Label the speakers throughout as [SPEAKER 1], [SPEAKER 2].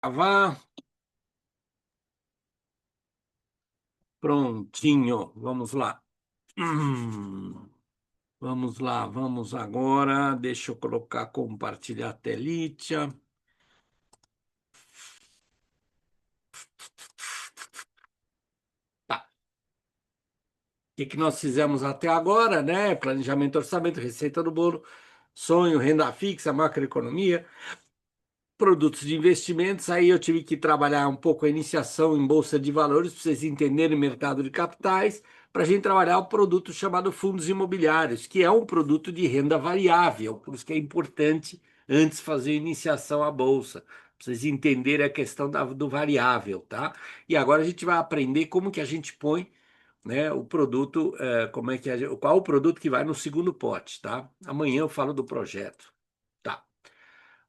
[SPEAKER 1] Gravar. Prontinho. Vamos lá. Vamos lá, vamos agora. Deixa eu colocar compartilhar a telita. Tá. O que que nós fizemos até agora, né? Planejamento, orçamento, receita do bolo, sonho, renda fixa, macroeconomia, produtos de investimentos. Aí eu tive que trabalhar um pouco a iniciação em bolsa de valores para vocês entenderem o mercado de capitais, para a gente trabalhar o produto chamado fundos imobiliários, que é um produto de renda variável, por isso que é importante antes fazer a iniciação à bolsa, para vocês entenderem a questão do variável, tá? E agora a gente vai aprender como que a gente põe, né, o produto, como é que qual o produto que vai no segundo pote, tá? Amanhã eu falo do projeto. Tá.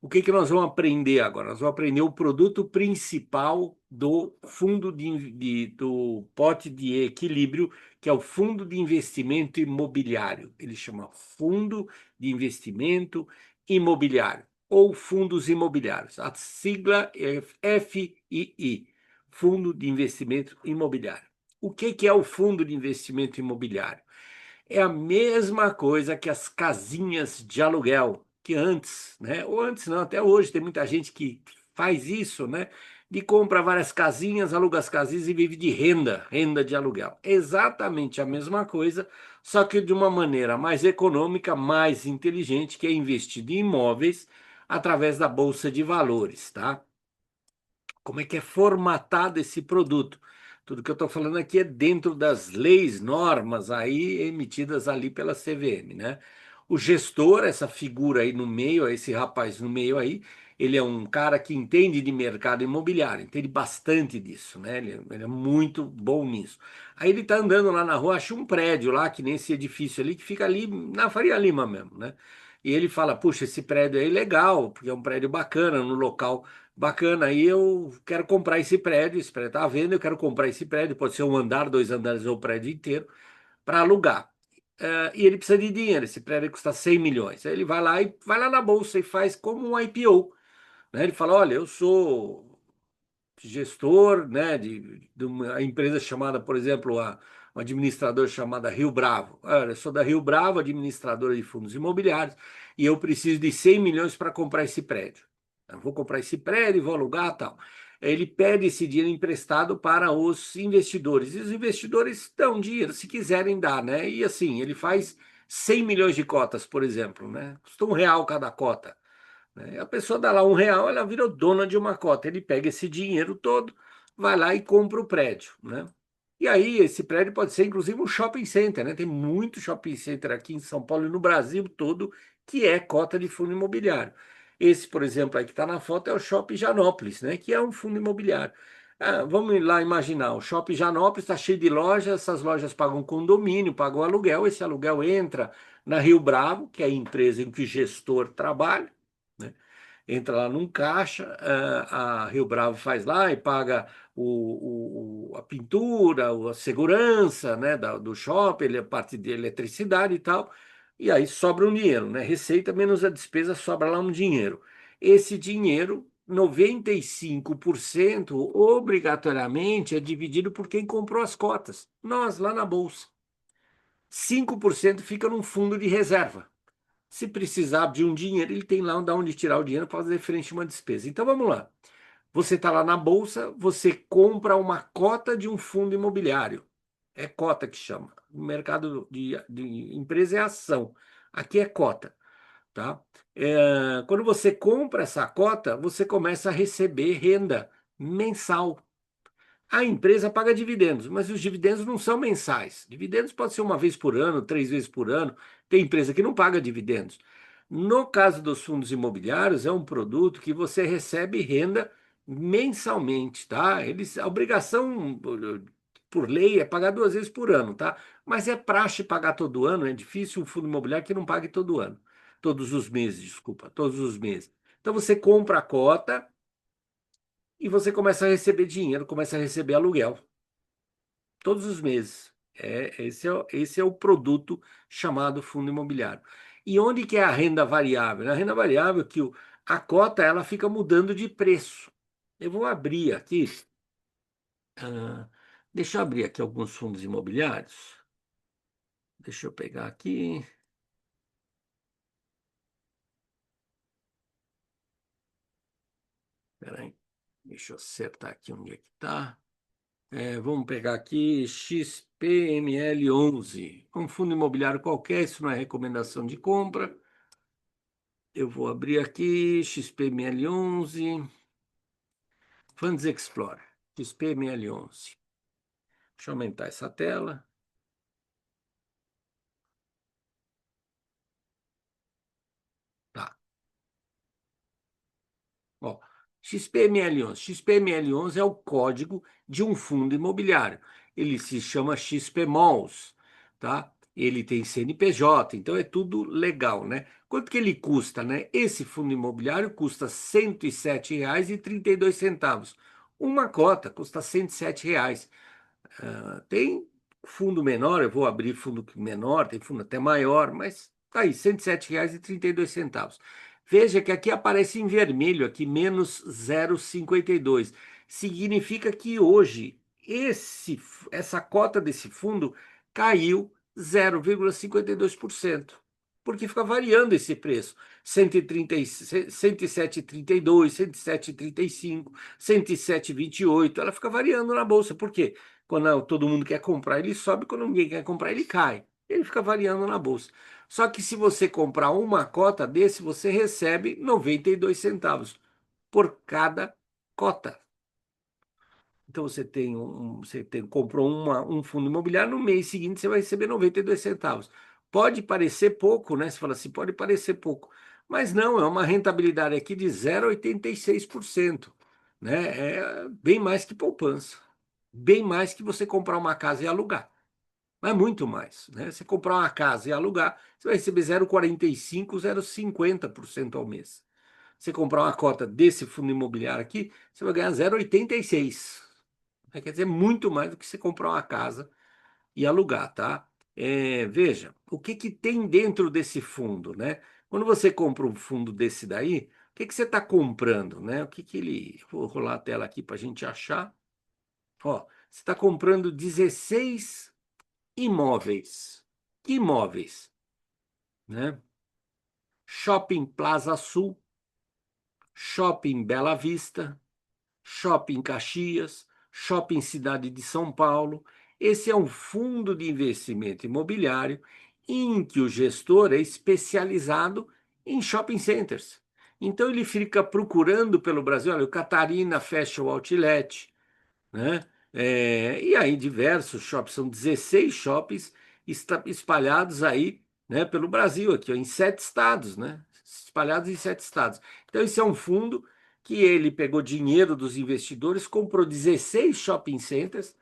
[SPEAKER 1] O que que nós vamos aprender agora? Nós vamos aprender o produto principal do fundo do pote de equilíbrio, que é o fundo de investimento imobiliário. Ele chama Fundo de Investimento Imobiliário ou fundos imobiliários. A sigla é FII, Fundo de Investimento Imobiliário. O que que é o Fundo de Investimento Imobiliário? É a mesma coisa que as casinhas de aluguel, que antes, né? Ou antes não, até hoje tem muita gente que faz isso, né? De compra várias casinhas, aluga as casinhas e vive de renda, renda de aluguel. Exatamente a mesma coisa, só que de uma maneira mais econômica, mais inteligente, que é investido em imóveis através da Bolsa de Valores, tá? Como é que é formatado esse produto? Tudo que eu estou falando aqui é dentro das leis, normas aí emitidas ali pela CVM, né? O gestor, essa figura aí no meio, esse rapaz no meio aí, ele é um cara que entende de mercado imobiliário, entende bastante disso, né? Ele é muito bom nisso. Aí ele está andando lá na rua, acha um prédio lá, que nem esse edifício ali, que fica ali na Faria Lima mesmo, né? E ele fala, puxa, esse prédio aí é legal, porque é um prédio bacana, no local bacana, aí eu quero comprar esse prédio está à venda, eu quero comprar esse prédio, pode ser um andar, dois andares ou o prédio inteiro, para alugar. E ele precisa de dinheiro, esse prédio custa 100 milhões. Aí ele vai lá e vai lá na bolsa e faz como um IPO, né? Ele fala, olha, eu sou gestor, né, de uma empresa chamada, por exemplo, um administrador chamada Rio Bravo. Olha, eu sou da Rio Bravo, administradora de fundos imobiliários, e eu preciso de 100 milhões para comprar esse prédio. Eu vou comprar esse prédio, vou alugar tal. Ele pede esse dinheiro emprestado para os investidores, e os investidores dão dinheiro, se quiserem dar, né? E assim, ele faz 100 milhões de cotas, por exemplo, né? Custa R$ 1 cada cota, né? A pessoa dá lá R$ 1, ela vira dona de uma cota. Ele pega esse dinheiro todo, vai lá e compra o prédio, né? E aí, esse prédio pode ser inclusive um shopping center, né? Tem muito shopping center aqui em São Paulo e no Brasil todo que é cota de fundo imobiliário. Esse, por exemplo, aí que está na foto é o Shopping Janópolis, né? Que é um fundo imobiliário. Vamos lá imaginar, o Shopping Janópolis está cheio de lojas, essas lojas pagam condomínio, pagam aluguel, esse aluguel entra na Rio Bravo, que é a empresa em que o gestor trabalha, né? Entra lá num caixa, a Rio Bravo faz lá e paga a pintura, a segurança, né, do shopping, a parte de eletricidade e tal, e aí sobra um dinheiro, né? Receita menos a despesa, sobra lá um dinheiro. Esse dinheiro, 95% obrigatoriamente é dividido por quem comprou as cotas, nós lá na Bolsa. 5% fica num fundo de reserva. Se precisar de um dinheiro, ele tem lá de onde tirar o dinheiro para fazer frente a uma despesa. Então vamos lá. Você está lá na bolsa, você compra uma cota de um fundo imobiliário. É cota que chama. No mercado de empresa é ação. Aqui é cota, tá? Quando você compra essa cota, você começa a receber renda mensal. A empresa paga dividendos, mas os dividendos não são mensais. Dividendos pode ser uma vez por ano, 3 vezes por ano. Tem empresa que não paga dividendos. No caso dos fundos imobiliários, é um produto que você recebe renda mensalmente, tá? A obrigação por lei é pagar 2 vezes por ano, tá? Mas é praxe pagar todo ano, é difícil um fundo imobiliário que não pague todo ano. Todos os meses, desculpa, todos os meses. Então você compra a cota e você começa a receber dinheiro, começa a receber aluguel todos os meses. Esse é o produto chamado fundo imobiliário. E onde que é a renda variável? A renda variável é que a cota ela fica mudando de preço. Eu vou abrir aqui, ah, deixa eu abrir aqui alguns fundos imobiliários. Deixa eu pegar aqui. Espera aí. Deixa eu acertar aqui onde é que está. Vamos pegar aqui XPML11. Um fundo imobiliário qualquer, isso não é recomendação de compra. Eu vou abrir aqui XPML11. Funds Explorer. XPML11. Deixa eu aumentar essa tela. Tá. Ó, XPML11. XPML11 é o código de um fundo imobiliário. Ele se chama XPMOLs, tá? Ele tem CNPJ, então é tudo legal, né? Quanto que ele custa, né? Esse fundo imobiliário custa R$ 107,32. Uma cota custa R$ 107. Tem fundo menor, eu vou abrir fundo menor, tem fundo até maior, mas tá aí, R$ 107,32. Veja que aqui aparece em vermelho, aqui menos 0,52. Significa que hoje essa cota desse fundo caiu 0,52%. Porque fica variando esse preço. 130, 107,32, 107,35, 107,28. Ela fica variando na bolsa. Por quê? Quando todo mundo quer comprar, ele sobe. Quando ninguém quer comprar, ele cai. Ele fica variando na bolsa. Só que se você comprar uma cota desse, você recebe 92 centavos por cada cota. Então comprou um fundo imobiliário, no mês seguinte você vai receber 92 centavos. Pode parecer pouco, né? Você fala assim, pode parecer pouco. Mas não, é uma rentabilidade aqui de 0,86%, né? É bem mais que poupança. Bem mais que você comprar uma casa e alugar. Mas muito mais, né? Você comprar uma casa e alugar, você vai receber 0,45, 0,50% ao mês. Você comprar uma cota desse fundo imobiliário aqui, você vai ganhar 0,86. Quer dizer, muito mais do que você comprar uma casa e alugar, tá? Veja, o que que tem dentro desse fundo, né? Quando você compra um fundo desse daí, o que que você está comprando, né? O que que ele... Vou rolar a tela aqui para a gente achar. Ó, você está comprando 16 imóveis. Que imóveis, né? Shopping Plaza Sul, Shopping Bela Vista, Shopping Caxias, Shopping Cidade de São Paulo. Esse é um fundo de investimento imobiliário em que o gestor é especializado em shopping centers. Então ele fica procurando pelo Brasil, olha, o Catarina fecha o outlet, né? E aí diversos shoppings, são 16 shoppings espalhados aí, né, pelo Brasil, aqui, ó, em 7 estados, né? Espalhados em 7 estados. Então, esse é um fundo que ele pegou dinheiro dos investidores, comprou 16 shopping centers.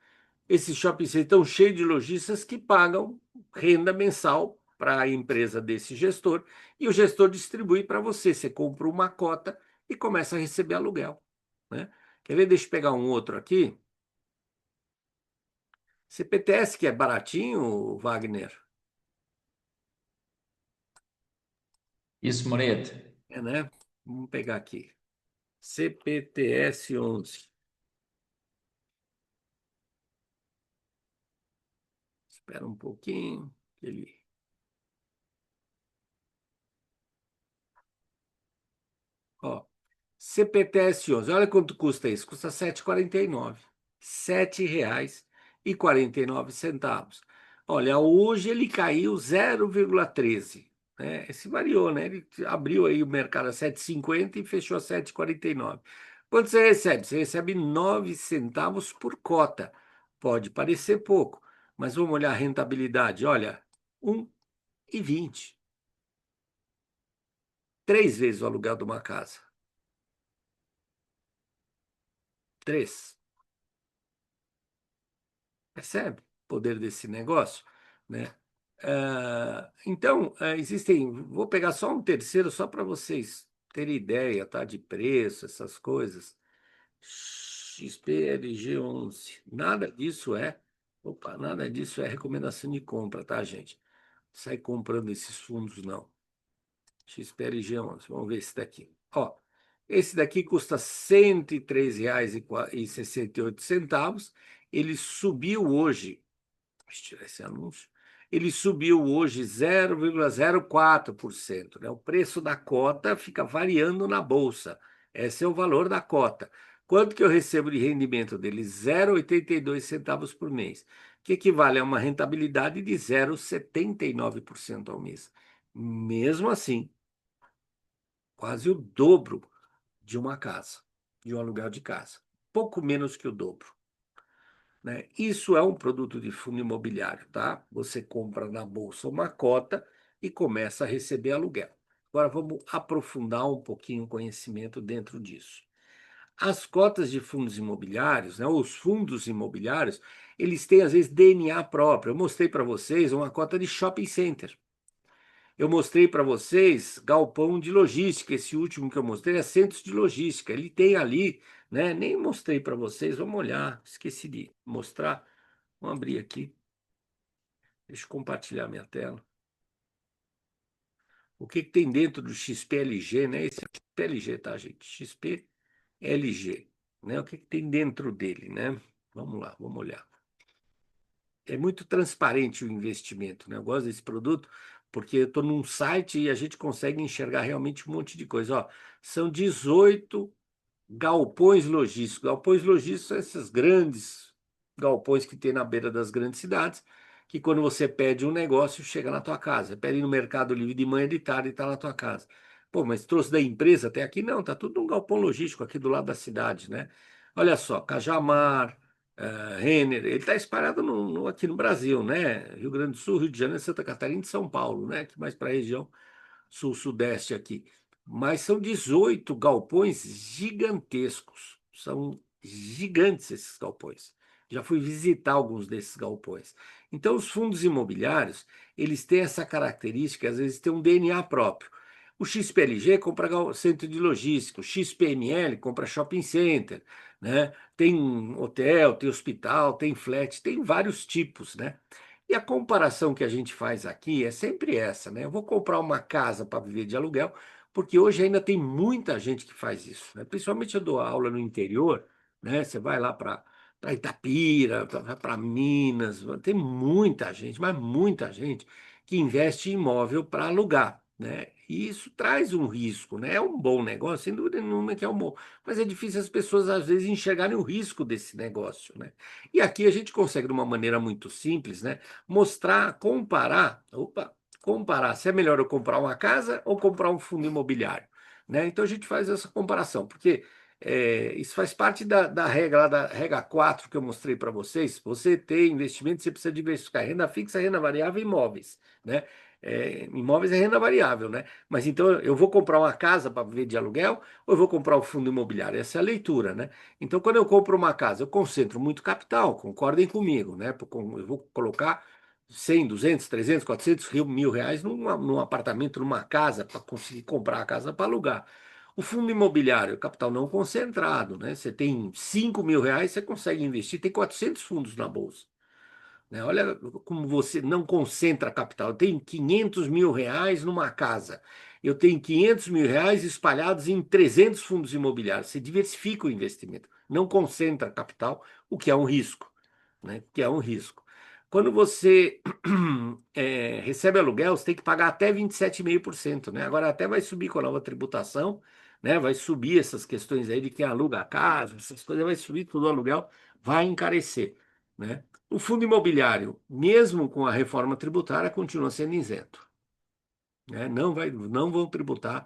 [SPEAKER 1] Esses shopping centers estão cheios de lojistas que pagam renda mensal para a empresa desse gestor, e o gestor distribui para você. Você compra uma cota e começa a receber aluguel, né? Quer ver? Deixa eu pegar um outro aqui. CPTS, que é baratinho, Wagner.
[SPEAKER 2] Isso, Moreto.
[SPEAKER 1] Né? Vamos pegar aqui. CPTS 11. Espera um pouquinho. Ele... Ó, CPTS 11. Olha quanto custa isso. Custa 7,49. R$ 7,49. Olha, hoje ele caiu 0,13. Né? Esse variou, né? Ele abriu aí o mercado a 7,50 e fechou a 7,49. Quanto você recebe? Você recebe 9 centavos por cota. Pode parecer pouco, mas vamos olhar a rentabilidade. Olha, 1,20. 3 vezes o aluguel de uma casa. 3. Percebe o poder desse negócio, né? Então, existem. Vou pegar só um terceiro, só para vocês terem ideia, tá? De preço, essas coisas. XPLG11. Nada disso é. Opa, nada disso é recomendação de compra, tá, gente? Sai comprando esses fundos, não. XPLG11. Vamos ver esse daqui. Ó, Esse daqui custa R$ 103,68. Ele subiu hoje. Deixa eu tirar esse anúncio. Ele subiu hoje 0,04%, né? O preço da cota fica variando na bolsa. Esse é o valor da cota. Quanto que eu recebo de rendimento dele? 0,82 centavos por mês, que equivale a uma rentabilidade de 0,79% ao mês. Mesmo assim, quase o dobro de uma casa, de um aluguel de casa. Pouco menos que o dobro, né? Isso é um produto de fundo imobiliário, tá? Você compra na bolsa uma cota e começa a receber aluguel. Agora vamos aprofundar um pouquinho o conhecimento dentro disso. As cotas de fundos imobiliários, né, os fundos imobiliários, eles têm às vezes DNA próprio. Eu mostrei para vocês uma cota de shopping center. Eu mostrei para vocês galpão de logística. Esse último que eu mostrei é centros de logística. Ele tem ali, né? Nem mostrei para vocês. Vamos olhar. Esqueci de mostrar. Vamos abrir aqui. Deixa eu compartilhar minha tela. O que que tem dentro do XPLG, né? Esse é o XPLG, tá, gente? XPLG, né? O que que tem dentro dele, né? Vamos lá, vamos olhar. É muito transparente o investimento, né? Eu gosto desse produto porque eu estou num site e a gente consegue enxergar realmente um monte de coisa. Ó, são 18 galpões logísticos. Galpões logísticos são esses grandes galpões que tem na beira das grandes cidades, que quando você pede um negócio, chega na tua casa. Pede no Mercado Livre de manhã, de tarde e está na tua casa. Pô, mas trouxe da empresa até aqui? Não, tá tudo num galpão logístico aqui do lado da cidade, né? Olha só, Cajamar, Renner, ele está espalhado aqui no Brasil, né? Rio Grande do Sul, Rio de Janeiro, Santa Catarina e São Paulo, né? Que mais para a região sul-sudeste aqui. Mas são 18 galpões gigantescos. São gigantes esses galpões. Já fui visitar alguns desses galpões. Então, os fundos imobiliários, eles têm essa característica, às vezes tem um DNA próprio. O XPLG compra centro de logística, o XPML compra shopping center, né? Tem hotel, tem hospital, tem flat, tem vários tipos, né? E a comparação que a gente faz aqui é sempre essa, né? Eu vou comprar uma casa para viver de aluguel, porque hoje ainda tem muita gente que faz isso, né? Principalmente eu dou aula no interior, né? Você vai lá para Itapira, para Minas, tem muita gente, mas muita gente que investe em imóvel para alugar, né? E isso traz um risco, né? É um bom negócio, sem dúvida nenhuma que é um bom, mas é difícil as pessoas às vezes enxergarem o risco desse negócio, né? E aqui a gente consegue de uma maneira muito simples, né? Mostrar, comparar se é melhor eu comprar uma casa ou comprar um fundo imobiliário, né? Então a gente faz essa comparação, porque isso faz parte da regra, lá da regra 4 que eu mostrei para vocês. Você ter investimento, você precisa diversificar renda fixa, renda variável e imóveis, né? Imóveis é renda variável, né? Mas então eu vou comprar uma casa para viver de aluguel ou eu vou comprar um fundo imobiliário? Essa é a leitura, né? Então, quando eu compro uma casa, eu concentro muito capital, concordem comigo, né? Eu vou colocar 100, 200, 300, 400 mil reais num apartamento, numa casa, para conseguir comprar a casa para alugar. O fundo imobiliário, capital não concentrado, né? Você tem 5 mil reais, você consegue investir, tem 400 fundos na bolsa, né? Olha como você não concentra capital. Eu tenho 500 mil reais numa casa. Eu tenho 500 mil reais espalhados em 300 fundos imobiliários. Você diversifica o investimento, não concentra capital, o que é um risco, né? Que é um risco. Quando você recebe aluguel, você tem que pagar até 27,5%, né? Agora até vai subir com a nova tributação, né? Vai subir essas questões aí de quem aluga a casa, essas coisas, vai subir tudo o aluguel, vai encarecer, né? O fundo imobiliário, mesmo com a reforma tributária, continua sendo isento, né? Não vão tributar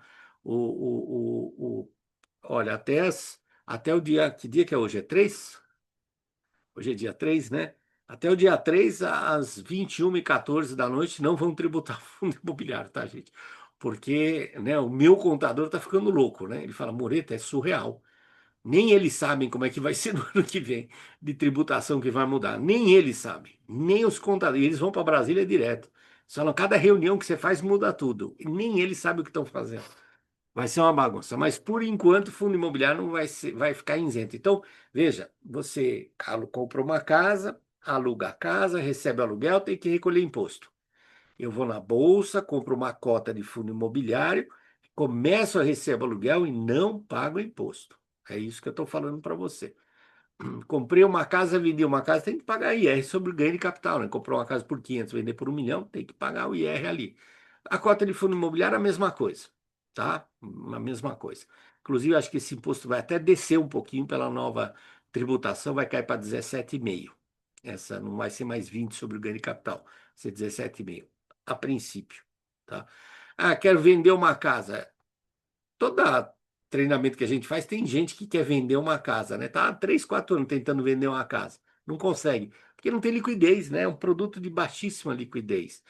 [SPEAKER 1] olha, até o dia, que dia que é hoje? É 3. Hoje é dia 3, né? Até o dia 3 às 21h14 da noite, não vão tributar fundo imobiliário, tá, gente? Porque, né, o meu contador tá ficando louco, né? Ele fala, Moreta, é surreal. Nem eles sabem como é que vai ser no ano que vem de tributação que vai mudar. Nem eles sabem. Nem os contadores. Eles vão para Brasília direto. Só cada reunião que você faz muda tudo. E nem eles sabem o que estão fazendo. Vai ser uma bagunça. Mas por enquanto o fundo imobiliário não vai ficar isento. Então, veja, você compra uma casa, aluga a casa, recebe aluguel, tem que recolher imposto. Eu vou na bolsa, compro uma cota de fundo imobiliário, começam a receber aluguel e não pagam imposto. É isso que eu estou falando para você. Comprei uma casa, vendi uma casa, tem que pagar IR sobre o ganho de capital, né? Comprou uma casa por 500, vender por 1 milhão, tem que pagar o IR ali. A cota de fundo imobiliário é a mesma coisa, tá? A mesma coisa. Inclusive, acho que esse imposto vai até descer um pouquinho pela nova tributação, vai cair para 17,5. Essa não vai ser mais 20 sobre o ganho de capital, vai ser 17,5, a princípio, tá? Ah, quero vender uma casa. Toda treinamento que a gente faz, tem gente que quer vender uma casa, né? Tá há 3, 4 anos tentando vender uma casa. Não consegue, porque não tem liquidez, né? É um produto de baixíssima liquidez.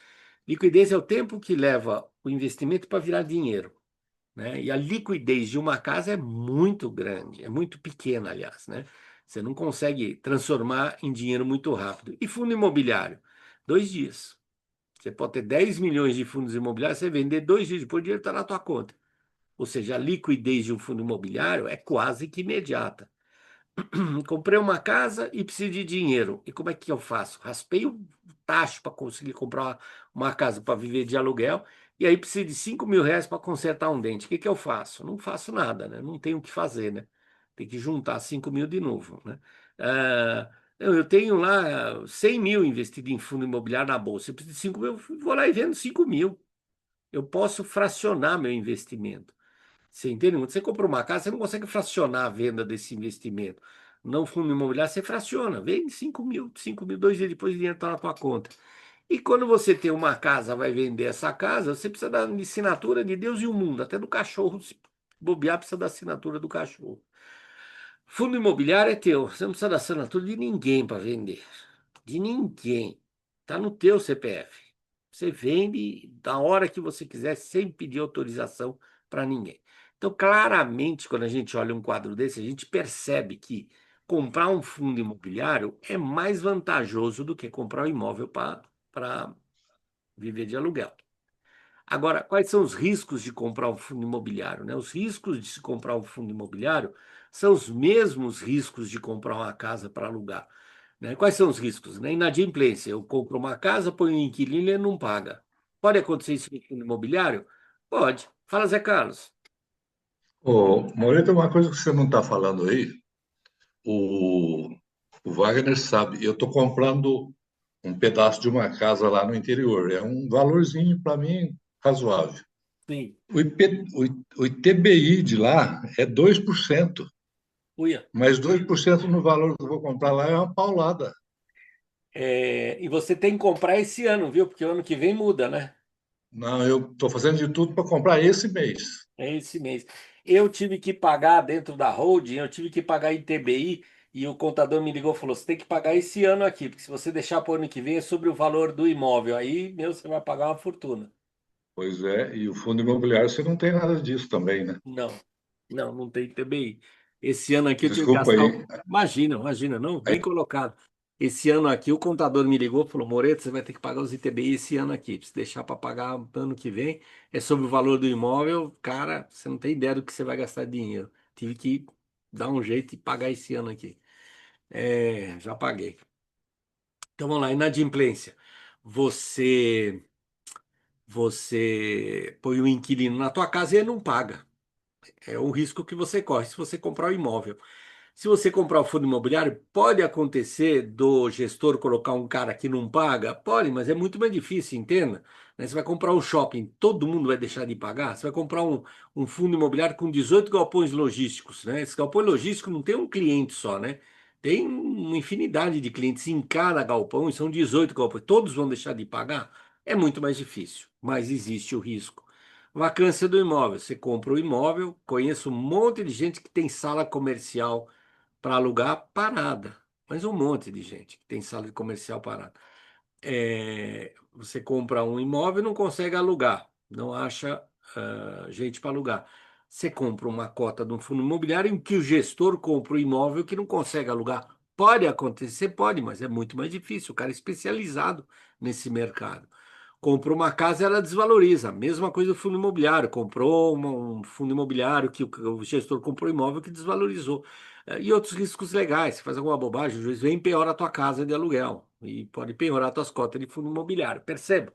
[SPEAKER 1] Liquidez é o tempo que leva o investimento para virar dinheiro, né? E a liquidez de uma casa é muito grande, é muito pequena, aliás, né? Você não consegue transformar em dinheiro muito rápido. E fundo imobiliário? 2 dias. Você pode ter 10 milhões de fundos imobiliários, você vender 2 dias depois, o dinheiro está na tua conta. Ou seja, a liquidez de um fundo imobiliário é quase que imediata. Comprei uma casa e preciso de dinheiro. E como é que eu faço? Raspei o tacho para conseguir comprar uma casa para viver de aluguel. E aí preciso de R$ 5.000 para consertar um dente. O que que eu faço? Não faço nada, né? Não tenho o que fazer, né? Tem que juntar 5.000 de novo, né? Eu tenho lá 100 mil investido em fundo imobiliário na bolsa. Eu preciso de 5 mil, eu vou lá e vendo 5.000. Eu posso fracionar meu investimento. Você entende? Quando você compra uma casa, você não consegue fracionar a venda desse investimento. Não fundo imobiliário, você fraciona. Vende 5.000, 5.000, 2 dias depois o dinheiro está na tua conta. E quando você tem uma casa, vai vender essa casa, você precisa da assinatura de Deus e o mundo, até do cachorro. Se bobear, precisa da assinatura do cachorro. Fundo imobiliário é teu. Você não precisa da assinatura de ninguém para vender. De ninguém. Está no teu CPF. Você vende da hora que você quiser, sem pedir autorização para ninguém. Então, claramente, quando a gente olha um quadro desse, a gente percebe que comprar um fundo imobiliário é mais vantajoso do que comprar um imóvel para viver de aluguel. Agora, quais são os riscos de comprar um fundo imobiliário, né? Os riscos de se comprar um fundo imobiliário são os mesmos riscos de comprar uma casa para alugar, né? Quais são os riscos, né? Inadimplência. Eu compro uma casa, ponho um inquilino e ele não paga. Pode acontecer isso no fundo imobiliário? Pode. Fala, Zé Carlos.
[SPEAKER 3] Ô, Moreira, tem uma coisa que você não está falando aí. O, o Wagner sabe, eu estou comprando um pedaço de uma casa lá no interior. É um valorzinho, para mim, razoável.
[SPEAKER 1] Sim.
[SPEAKER 3] O ITBI de lá é 2%,
[SPEAKER 1] Uia.
[SPEAKER 3] mas 2% no valor que eu vou comprar lá é uma paulada.
[SPEAKER 1] E você tem que comprar esse ano, viu? Porque o ano que vem muda, né?
[SPEAKER 3] Não, eu estou fazendo de tudo para comprar esse mês.
[SPEAKER 1] É esse mês. Eu tive que pagar dentro da holding, eu tive que pagar ITBI e o contador me ligou e falou: você tem que pagar esse ano aqui, porque se você deixar para o ano que vem é sobre o valor do imóvel. Aí, meu, você vai pagar uma fortuna.
[SPEAKER 3] Pois é, e o fundo imobiliário você não tem nada disso também, né?
[SPEAKER 1] Não, não tem ITBI. Esse ano aqui eu tive que
[SPEAKER 3] Desculpa
[SPEAKER 1] gastar.
[SPEAKER 3] aí.
[SPEAKER 1] Imagina, imagina, não, bem
[SPEAKER 3] Aí,
[SPEAKER 1] colocado. Esse ano aqui o contador me ligou e falou: Moreto, você vai ter que pagar os ITBI esse ano aqui. Se deixar para pagar ano que vem, é sobre o valor do imóvel. Cara, você não tem ideia do que você vai gastar de dinheiro. Tive que dar um jeito e pagar esse ano aqui. Já paguei. Então vamos lá, inadimplência. Você, você põe o inquilino na tua casa e ele não paga. É o risco que você corre se você comprar o imóvel. Se você comprar o fundo imobiliário, pode acontecer do gestor colocar um cara que não paga? Pode, mas é muito mais difícil, entenda. Né? Você vai comprar um shopping, todo mundo vai deixar de pagar? Você vai comprar um fundo imobiliário com 18 galpões logísticos, né? Esse galpão logístico não tem um cliente só, né? Tem uma infinidade de clientes em cada galpão, e são 18 galpões. Todos vão deixar de pagar? É muito mais difícil, mas existe o risco. Vacância do imóvel. Você compra o imóvel, conheço um monte de gente que tem sala comercial para alugar parada, mas um monte de gente que tem sala de comercial parada. Você compra um imóvel e não consegue alugar, não acha gente para alugar. Você compra uma cota de um fundo imobiliário em que o gestor compra o imóvel que não consegue alugar. Pode acontecer, pode, mas é muito mais difícil. O cara é especializado nesse mercado. Comprou uma casa, ela desvaloriza. Mesma coisa do fundo imobiliário. Comprou um fundo imobiliário que o gestor comprou imóvel que desvalorizou. E outros riscos legais. Se faz alguma bobagem, o juiz vem e penhora a tua casa de aluguel. E pode penhorar tuas cotas de fundo imobiliário. Percebe?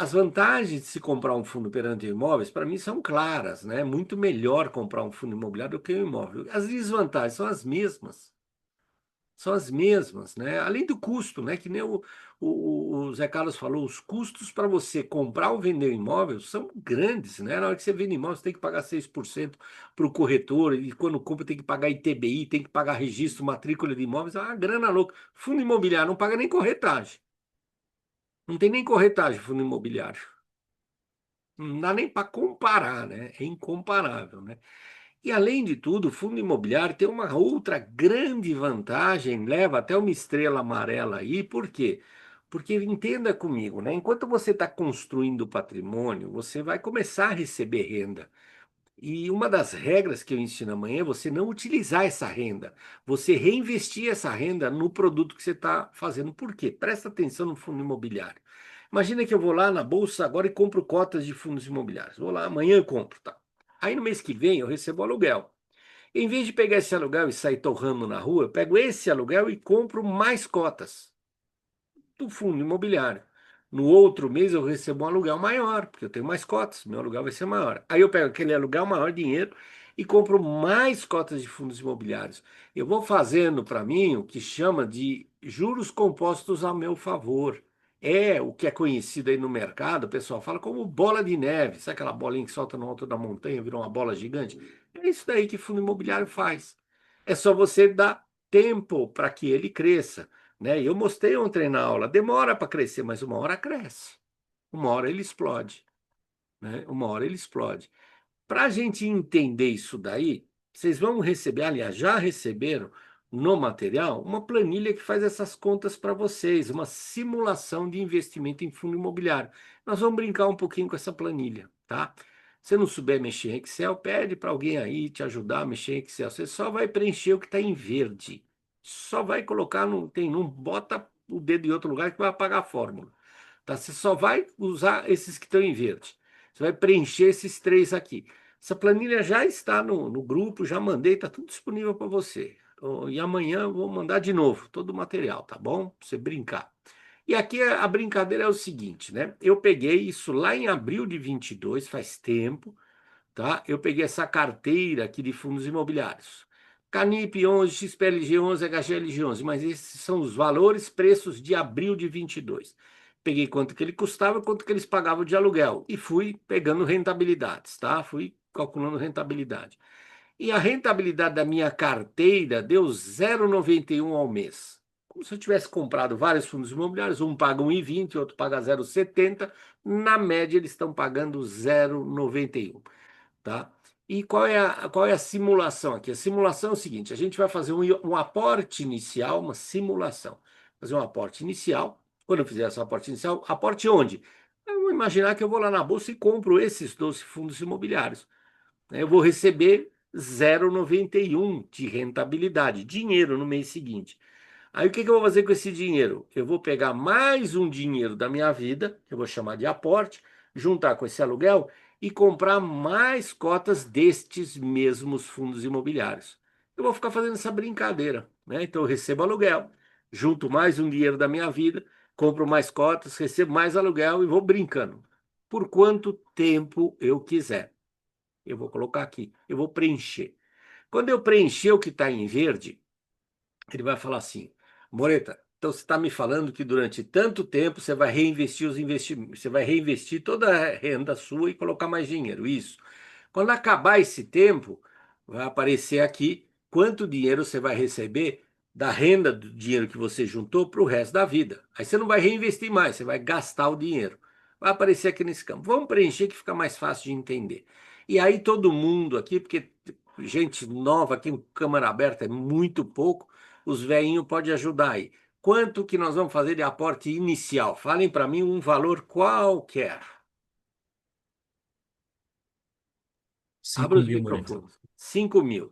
[SPEAKER 1] as vantagens de se comprar um fundo perante imóveis, para mim, são claras, né? Muito melhor comprar um fundo imobiliário do que um imóvel. As desvantagens são as mesmas. São as mesmas, né? Além do custo, né? Que nem o Zé Carlos falou, os custos para você comprar ou vender um imóvel são grandes, né? Na hora que você vende imóvel, você tem que pagar 6% para o corretor, e quando compra tem que pagar ITBI, tem que pagar registro, matrícula de imóveis, é uma grana louca. Fundo imobiliário não paga nem corretagem. Não tem nem corretagem fundo imobiliário. Não dá nem para comparar, né? É incomparável, né? E além de tudo, o fundo imobiliário tem uma outra grande vantagem, leva até uma estrela amarela aí, por quê? Porque entenda comigo, né? Enquanto você está construindo patrimônio, você vai começar a receber renda. E uma das regras que eu ensino amanhã é você não utilizar essa renda, você reinvestir essa renda no produto que você está fazendo. Por quê? Presta atenção no fundo imobiliário. Imagina que eu vou lá na bolsa agora e compro cotas de fundos imobiliários. Vou lá, amanhã eu compro, tá? Aí no mês que vem eu recebo aluguel. Em vez de pegar esse aluguel e sair torrando na rua, eu pego esse aluguel e compro mais cotas do fundo imobiliário. No outro mês eu recebo um aluguel maior, porque eu tenho mais cotas, meu aluguel vai ser maior. Aí eu pego aquele aluguel maior dinheiro e compro mais cotas de fundos imobiliários. Eu vou fazendo para mim o que chama de juros compostos a meu favor. É o que é conhecido aí no mercado, o pessoal fala como bola de neve. Sabe aquela bolinha que solta no alto da montanha, virou uma bola gigante? É isso daí que fundo imobiliário faz. É só você dar tempo para que ele cresça, né? E eu mostrei ontem na aula, demora para crescer, mas uma hora cresce. Uma hora ele explode, né? Uma hora ele explode. Para a gente entender isso daí, vocês vão receber, aliás, já receberam no material uma planilha que faz essas contas para vocês, uma simulação de investimento em fundo imobiliário. Nós vamos brincar um pouquinho com essa planilha, tá? Se não souber mexer em Excel, pede para alguém aí te ajudar a mexer em Excel. Você só vai preencher o que está em verde. Só vai colocar no. Não bota o dedo em outro lugar que vai apagar a fórmula. Tá? Você só vai usar esses que estão em verde. Você vai preencher esses três aqui. Essa planilha já está no grupo, já mandei, está tudo disponível para você. E amanhã eu vou mandar de novo todo o material, tá bom? Para você brincar. E aqui a brincadeira é o seguinte, né? Eu peguei isso lá em abril de 22, faz tempo, tá? Eu peguei essa carteira aqui de fundos imobiliários. Canip 11, XPLG 11, HGLG 11, mas esses são os valores, preços de abril de 22. Peguei quanto que ele custava, quanto que eles pagavam de aluguel e fui pegando rentabilidades, tá? Fui calculando rentabilidade. E a rentabilidade da minha carteira deu 0,91 ao mês. Como se eu tivesse comprado vários fundos imobiliários, um paga 1,20, outro paga 0,70, na média eles estão pagando 0,91, tá? E qual é a simulação aqui? A simulação é o seguinte: a gente vai fazer um aporte inicial, uma simulação. Fazer um aporte inicial. Quando eu fizer esse aporte inicial, aporte onde? Eu vou imaginar que eu vou lá na bolsa e compro esses 12 fundos imobiliários, né? Eu vou receber 0,91 de rentabilidade, dinheiro no mês seguinte. Aí o que que eu vou fazer com esse dinheiro? Eu vou pegar mais um dinheiro da minha vida, que eu vou chamar de aporte, juntar com esse aluguel e comprar mais cotas destes mesmos fundos imobiliários. Eu vou ficar fazendo essa brincadeira, né? Então eu recebo aluguel, junto mais um dinheiro da minha vida, compro mais cotas, recebo mais aluguel e vou brincando. Por quanto tempo eu quiser. Eu vou colocar aqui, eu vou preencher. Quando eu preencher o que está em verde, ele vai falar assim: Moreta, então você está me falando que durante tanto tempo você vai reinvestir os investimentos, você vai reinvestir toda a renda sua e colocar mais dinheiro. Isso. Quando acabar esse tempo, vai aparecer aqui quanto dinheiro você vai receber da renda do dinheiro que você juntou para o resto da vida. Aí você não vai reinvestir mais, você vai gastar o dinheiro. Vai aparecer aqui nesse campo. Vamos preencher que fica mais fácil de entender. E aí todo mundo aqui, porque gente nova aqui em câmara aberta é muito pouco, os velhinhos podem ajudar aí. Quanto que nós vamos fazer de aporte inicial? Falem para mim um valor qualquer. Abra
[SPEAKER 2] 5
[SPEAKER 1] os
[SPEAKER 2] mil, Moreira.
[SPEAKER 1] microfones. 5.000.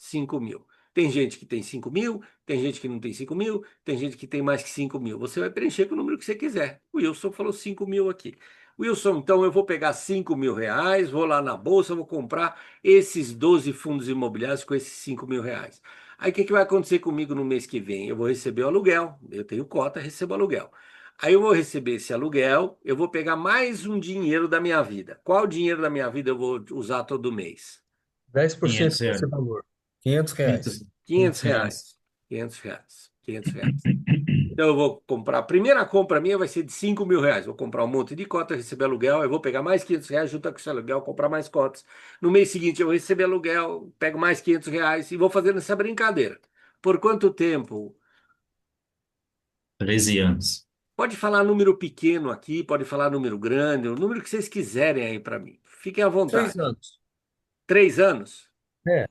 [SPEAKER 1] 5.000. Tem gente que tem 5.000, tem gente que não tem 5.000, tem gente que tem mais que 5.000. Você vai preencher com o número que você quiser. O Wilson falou 5.000 aqui. Wilson, então eu vou pegar 5.000 reais, vou lá na bolsa, vou comprar esses 12 fundos imobiliários com esses 5.000 reais. Aí o que vai acontecer comigo no mês que vem? Eu vou receber o aluguel. Eu tenho cota, recebo aluguel. Aí eu vou receber esse aluguel, eu vou pegar mais um dinheiro da minha vida. Qual dinheiro da minha vida eu vou usar todo mês?
[SPEAKER 4] 10%
[SPEAKER 2] 500
[SPEAKER 4] desse
[SPEAKER 2] euros.
[SPEAKER 4] valor. R$ 500.
[SPEAKER 1] 500
[SPEAKER 2] 500 reais.
[SPEAKER 1] reais. 500 reais. 500 reais. Então eu vou comprar. A primeira compra minha vai ser de 5 mil reais. Vou comprar um monte de cota, receber aluguel. Eu vou pegar mais 500 reais, junto com esse aluguel, comprar mais cotas. No mês seguinte eu vou receber aluguel, pego mais 500 reais e vou fazendo essa brincadeira. Por quanto tempo?
[SPEAKER 2] 13 anos.
[SPEAKER 1] Pode falar número pequeno aqui, pode falar número grande, o número que vocês quiserem aí para mim. Fiquem à
[SPEAKER 4] 3
[SPEAKER 1] vontade.
[SPEAKER 4] anos.
[SPEAKER 1] 3 anos?
[SPEAKER 4] É,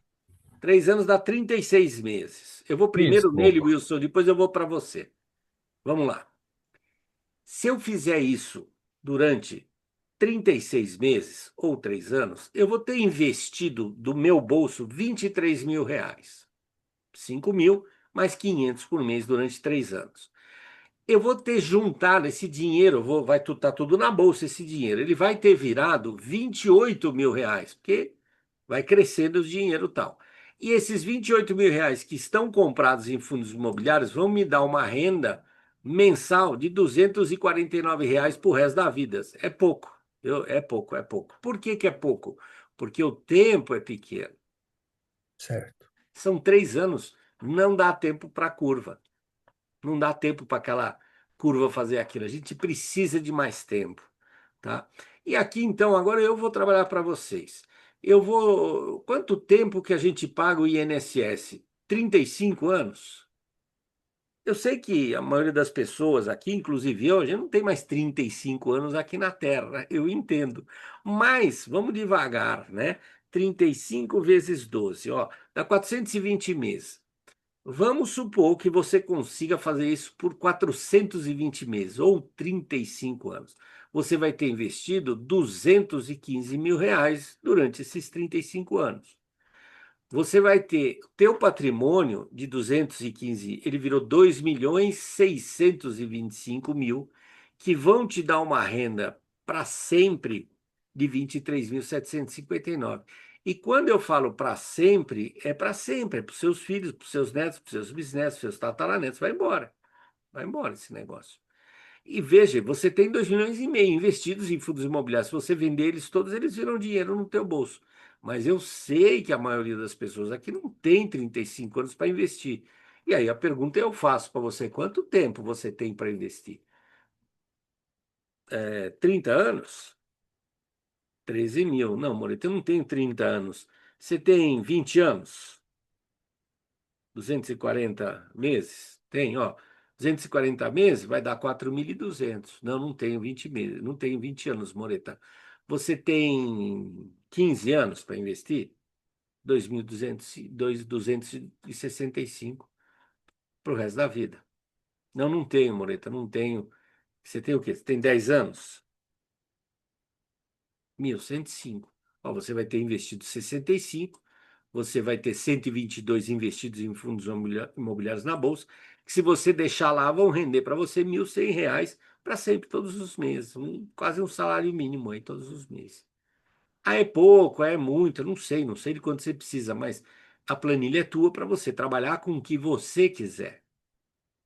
[SPEAKER 1] 3 anos dá 36 meses. Eu vou
[SPEAKER 4] isso.
[SPEAKER 1] primeiro nele, Wilson, depois eu vou para você. Vamos lá. Se eu fizer isso durante 36 meses ou 3 anos, eu vou ter investido do meu bolso 23 mil reais. 5 mil mais 500 por mês durante 3 anos. Eu vou ter juntado esse dinheiro, vai estar tudo na bolsa esse dinheiro. Ele vai ter virado 28 mil reais, porque vai crescendo o dinheiro e tal. E esses 28 mil reais que estão comprados em fundos imobiliários vão me dar uma renda mensal de 249 reais por resto da vida. É pouco. É pouco, é pouco. Por que que é pouco? Porque o tempo é pequeno.
[SPEAKER 4] Certo.
[SPEAKER 1] São 3 anos, não dá tempo para a curva. Não dá tempo para aquela curva fazer aquilo. A gente precisa de mais tempo, tá? E aqui, então, agora eu vou trabalhar para vocês. Eu vou. Quanto tempo que a gente paga o INSS? 35 anos? Eu sei que a maioria das pessoas aqui, inclusive eu, a gente não tem mais 35 anos aqui na Terra, né? Eu entendo. Mas vamos devagar, né? 35 vezes 12, ó, dá 420 meses. Vamos supor que você consiga fazer isso por 420 meses ou 35 anos. Você vai ter investido 215 mil reais durante esses 35 anos. Você vai ter teu patrimônio de 215, ele virou 2.625.000, que vão te dar uma renda para sempre de 23.759. E quando eu falo para sempre, é para sempre, é para os seus filhos, para os seus netos, para os seus bisnetos, para os seus tataranetos, vai embora esse negócio. E veja, você tem 2,5 milhões investidos em fundos imobiliários. Se você vender eles todos, eles viram dinheiro no teu bolso. Mas eu sei que a maioria das pessoas aqui não tem 35 anos para investir. E aí a pergunta eu faço para você: quanto tempo você tem para investir? 30 anos? 13 mil. Não, Moreto, eu não tenho 30 anos. Você tem 20 anos? 240 meses? Tem, ó. 240 meses vai dar 4.200. Não, não tenho 20 meses, não tenho 20 anos, Moreta. Você tem 15 anos para investir? 2.265 para o resto da vida. Não, não tenho, Moreta, não tenho. Você tem o quê? Você tem 10 anos? 1.105. Ó, você vai ter investido 65, você vai ter 122 investidos em fundos imobiliários na Bolsa, que se você deixar lá, vão render para você 1.100 reais para sempre, todos os meses. Quase um salário mínimo aí, todos os meses. Ah, é pouco, é muito, eu não sei de quanto você precisa, mas a planilha é tua para você trabalhar com o que você quiser.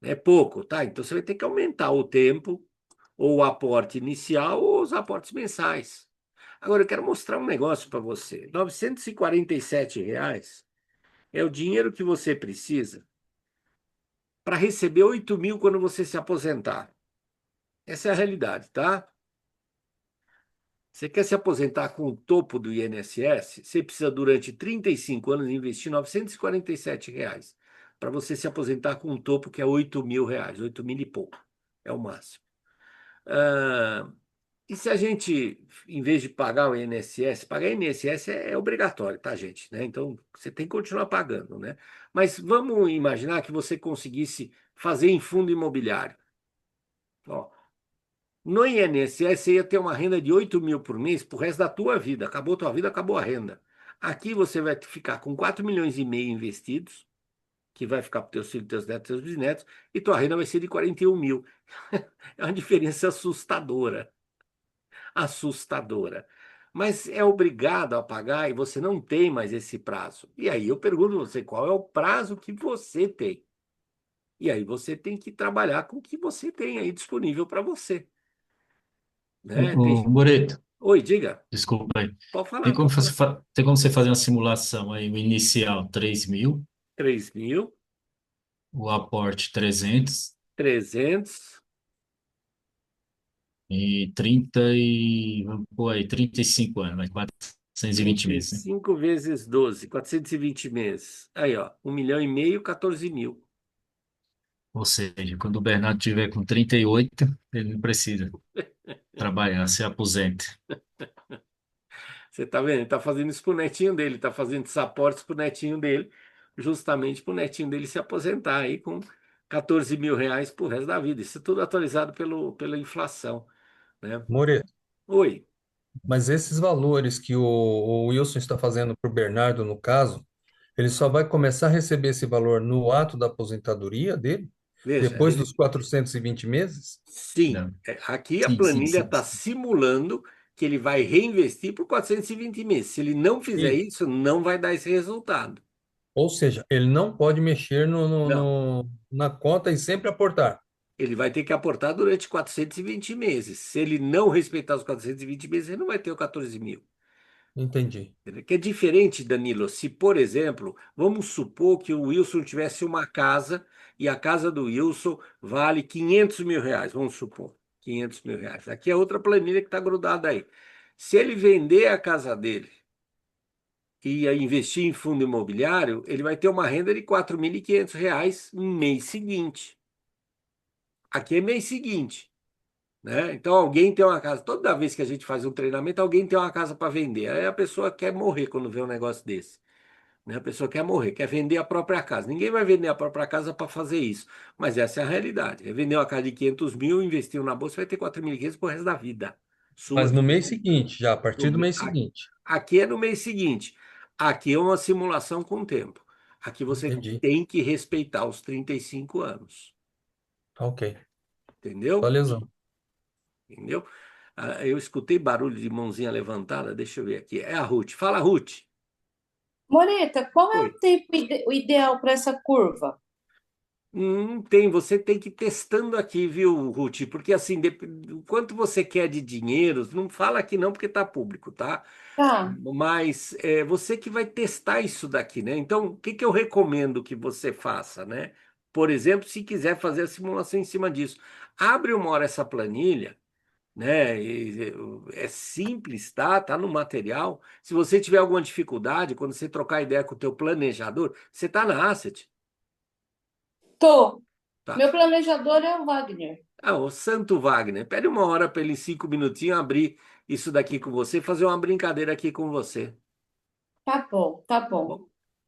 [SPEAKER 1] É pouco, tá? Então você vai ter que aumentar o tempo, ou o aporte inicial, ou os aportes mensais. Agora, eu quero mostrar um negócio para você. R$ 947 é o dinheiro que você precisa para receber 8 mil quando você se aposentar. Essa é a realidade, tá? Você quer se aposentar com o topo do INSS? Você precisa, durante 35 anos, investir R$ 947 para você se aposentar com um topo que é 8 mil reais, 8 mil e pouco. É o máximo. Ah, e se a gente, em vez de pagar o INSS, pagar o INSS é obrigatório, tá, gente? Né? Então, você tem que continuar pagando, né? Mas vamos imaginar que você conseguisse fazer em fundo imobiliário. Ó, no INSS, você ia ter uma renda de 8 mil por mês pro resto da tua vida. Acabou a tua vida, acabou a renda. Aqui você vai ficar com 4,5 milhões investidos, que vai ficar para teus filhos, teus netos, teus bisnetos, e tua renda vai ser de 41 mil. É uma diferença assustadora. Assustadora. Mas é obrigado a pagar e você não tem mais esse prazo. E aí eu pergunto a você, qual é o prazo que você tem? E aí você tem que trabalhar com o que você tem aí disponível para você, né?
[SPEAKER 2] Ô, Moreto,
[SPEAKER 1] Oi, diga.
[SPEAKER 2] desculpa aí.
[SPEAKER 1] Pode falar, pode falar.
[SPEAKER 2] Tem como você fazer uma simulação aí, o inicial 3.000,
[SPEAKER 1] 3.000,
[SPEAKER 2] o aporte 300
[SPEAKER 1] 300,
[SPEAKER 2] e 30 e, vamos pôr aí, 35 anos, vai 420
[SPEAKER 1] trinta e
[SPEAKER 2] meses, né?
[SPEAKER 1] cinco vezes 12, 420 meses. Aí, ó, 1,5 milhão, 14 mil.
[SPEAKER 2] Ou seja, quando o Bernardo tiver com 38, ele não precisa trabalhar, se aposenta.
[SPEAKER 1] Você tá vendo? Ele tá fazendo isso pro netinho dele, tá fazendo esses aportes pro netinho dele, justamente pro netinho dele se aposentar aí com 14 mil reais pro resto da vida. Isso é tudo atualizado pela inflação, né?
[SPEAKER 4] Moreto,
[SPEAKER 1] Oi,
[SPEAKER 4] mas esses valores que o Wilson está fazendo para o Bernardo, no caso, ele só vai começar a receber esse valor no ato da aposentadoria dele,
[SPEAKER 1] veja,
[SPEAKER 4] depois dos 420 meses?
[SPEAKER 1] sim,
[SPEAKER 2] Não.
[SPEAKER 1] aqui a
[SPEAKER 2] Sim, sim,
[SPEAKER 1] planilha
[SPEAKER 2] sim,
[SPEAKER 1] está
[SPEAKER 2] sim.
[SPEAKER 1] simulando que ele vai reinvestir por 420 meses. Se ele não fizer
[SPEAKER 4] Isso.
[SPEAKER 1] isso, não vai dar esse resultado.
[SPEAKER 4] Ou seja, ele não pode mexer
[SPEAKER 1] Não.
[SPEAKER 4] na conta e sempre aportar.
[SPEAKER 1] Ele vai ter que aportar durante 420 meses. Se ele não respeitar os 420 meses, ele não vai ter o 14 mil.
[SPEAKER 4] Entendi.
[SPEAKER 1] Entendeu? Que é diferente, Danilo, se, por exemplo, vamos supor que o Wilson tivesse uma casa e a casa do Wilson vale 500 mil reais, vamos supor, 500 mil reais. Aqui é outra planilha que está grudada aí. Se ele vender a casa dele e investir em fundo imobiliário, ele vai ter uma renda de 4.500 reais no mês seguinte. Aqui é mês seguinte, né? Então alguém tem uma casa, toda vez que a gente faz um treinamento, alguém tem uma casa para vender. Aí a pessoa quer morrer quando vê um negócio desse. Né? A pessoa quer morrer, quer vender a própria casa. Ninguém vai vender a própria casa para fazer isso, mas essa é a realidade. Ele vendeu uma casa de 500 mil, investiu na bolsa, vai ter 4.500 pro resto da vida.
[SPEAKER 4] Mas
[SPEAKER 1] Sua.
[SPEAKER 4] no mês seguinte, já, a partir do mês seguinte.
[SPEAKER 1] Aqui é no mês seguinte. Aqui é uma simulação com o tempo. Aqui você
[SPEAKER 4] Entendi.
[SPEAKER 1] tem que respeitar os 35 anos.
[SPEAKER 4] Ok.
[SPEAKER 1] Entendeu?
[SPEAKER 4] Valeu.
[SPEAKER 1] Entendeu? Eu escutei barulho de mãozinha levantada. Deixa eu ver aqui. É a Ruth. Fala, Ruth.
[SPEAKER 5] Moreta, qual é
[SPEAKER 1] Oi.
[SPEAKER 5] o tempo o ideal para essa curva?
[SPEAKER 1] Tem, você tem que ir testando aqui, viu, Ruth? Porque assim, o quanto você quer de dinheiro, não fala aqui não, porque tá público, tá?
[SPEAKER 5] Tá,
[SPEAKER 1] Mas é você que vai testar isso daqui, né? Então, o que que eu recomendo que você faça, né? Por exemplo, se quiser fazer a simulação em cima disso, abre uma hora essa planilha, né? É simples, tá? Tá no material. Se você tiver alguma dificuldade, quando você trocar ideia com o teu planejador, você tá na Asset,
[SPEAKER 5] tô.
[SPEAKER 1] tá?
[SPEAKER 5] Meu planejador é o Wagner.
[SPEAKER 1] Ah, o Santo Wagner, pede uma hora para ele, em 5 minutinhos, abrir isso daqui com você, fazer uma brincadeira aqui com você.
[SPEAKER 5] Tá bom, tá bom.
[SPEAKER 1] Bom,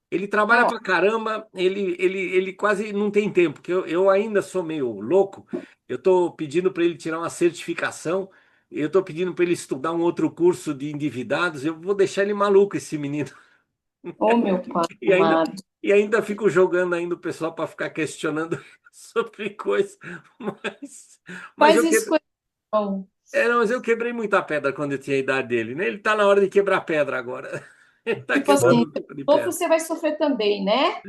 [SPEAKER 1] ele trabalha
[SPEAKER 5] Tá
[SPEAKER 1] pra caramba, ele quase não tem tempo, porque eu ainda sou meio louco. Eu estou pedindo para ele tirar uma certificação, eu estou pedindo para ele estudar um outro curso de endividados. Eu vou deixar ele maluco, esse menino.
[SPEAKER 5] Ô, meu pai
[SPEAKER 1] E ainda,
[SPEAKER 5] amado.
[SPEAKER 1] e ainda fico jogando ainda o pessoal para ficar questionando sobre coisas. Mas, mas
[SPEAKER 5] Faz
[SPEAKER 1] eu,
[SPEAKER 5] isso
[SPEAKER 1] que-
[SPEAKER 5] com ele, não.
[SPEAKER 1] Não, mas eu quebrei muita pedra quando eu tinha a idade dele, né? Ele tá na hora de quebrar pedra agora. Ele tá
[SPEAKER 5] Tipo assim,
[SPEAKER 1] quebrando um tipo de
[SPEAKER 5] novo
[SPEAKER 1] pedra.
[SPEAKER 5] você vai sofrer também, né?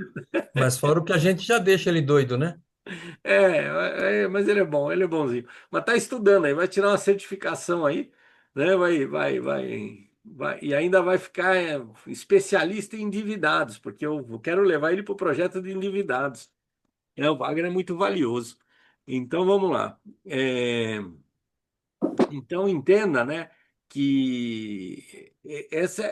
[SPEAKER 4] Mas fora o que a gente já deixa ele doido, né?
[SPEAKER 1] Mas ele é bom, ele é bonzinho. Mas tá estudando aí, vai tirar uma certificação aí, né? E ainda vai ficar especialista em endividados, porque eu quero levar ele para o projeto de endividados. O Wagner é muito valioso. Então vamos lá. Então entenda, né, que essa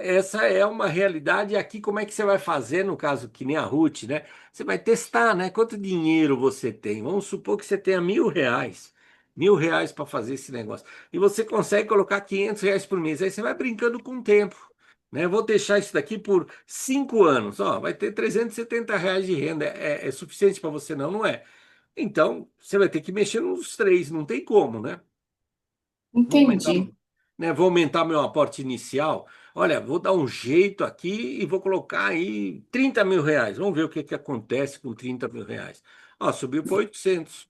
[SPEAKER 1] é uma realidade. E aqui como é que você vai fazer, no caso que nem a Ruth, né? Você vai testar, né? Quanto dinheiro você tem? Vamos supor que você tenha 1.000 reais. 1.000 reais para fazer esse negócio. E você consegue colocar 500 reais por mês. Aí você vai brincando com o tempo, né? Vou deixar isso daqui por 5 anos. Ó, vai ter 370 reais de renda. É suficiente para você? Não, não é. Então, você vai ter que mexer nos três, não tem como, né? Vou aumentar,
[SPEAKER 5] Entendi.
[SPEAKER 1] né? Vou aumentar meu aporte inicial. Olha, vou dar um jeito aqui e vou colocar aí 30 mil reais. Vamos ver o que que acontece com 30 mil reais. Ó, subiu para 800,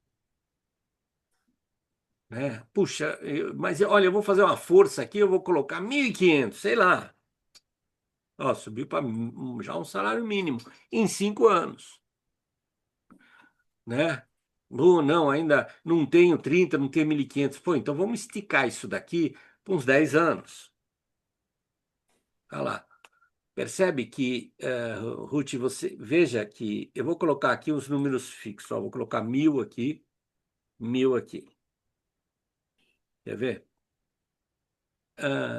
[SPEAKER 1] né? Puxa, mas olha, eu vou fazer uma força aqui, eu vou colocar 1.500, sei lá. Ó, subiu para já um salário mínimo em 5 anos. né? Ou não, ainda não tenho 30, não tenho 1.500. Pô, então vamos esticar isso daqui por uns 10 anos. Olha lá. Percebe que, Ruth, você veja que eu vou colocar aqui os números fixos. Ó, vou colocar 1.000 aqui, 1.000 aqui. Quer ver?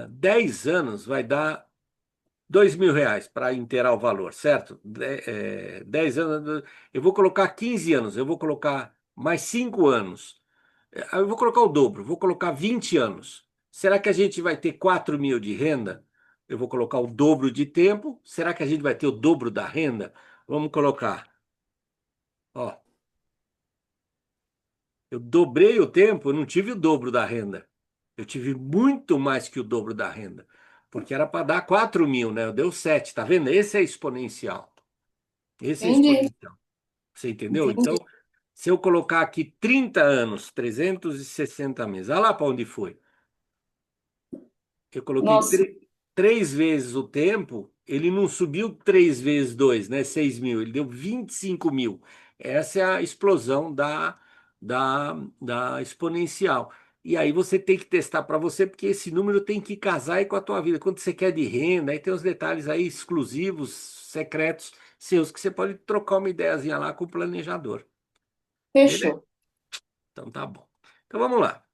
[SPEAKER 1] 10 anos vai dar R$ 2.000 para inteirar o valor, certo? 10 anos, eu vou colocar 15 anos, eu vou colocar mais 5 anos. Eu vou colocar o dobro, vou colocar 20 anos. Será que a gente vai ter 4.000 de renda? Eu vou colocar o dobro de tempo. Será que a gente vai ter o dobro da renda? Vamos colocar. Ó, eu dobrei o tempo, eu não tive o dobro da renda. Eu tive muito mais que o dobro da renda. Porque era para dar 4.000, né? Deu 7, tá vendo? Esse é exponencial. Esse é
[SPEAKER 5] Entendi,
[SPEAKER 1] exponencial. Você entendeu? Então,
[SPEAKER 5] entendi.
[SPEAKER 1] se eu colocar aqui 30 anos, 360 meses, olha lá para onde foi. Eu coloquei
[SPEAKER 5] Nossa,
[SPEAKER 1] 3 vezes o tempo, ele não subiu 3 vezes 2, né? 6.000, ele deu 25.000. Essa é a explosão da exponencial. E aí você tem que testar para você, porque esse número tem que casar aí com a tua vida. Quanto você quer de renda, aí tem os detalhes aí exclusivos, secretos seus, que você pode trocar uma ideiazinha lá com o planejador. Beleza?
[SPEAKER 5] fechou.
[SPEAKER 1] Então tá bom. Então vamos lá.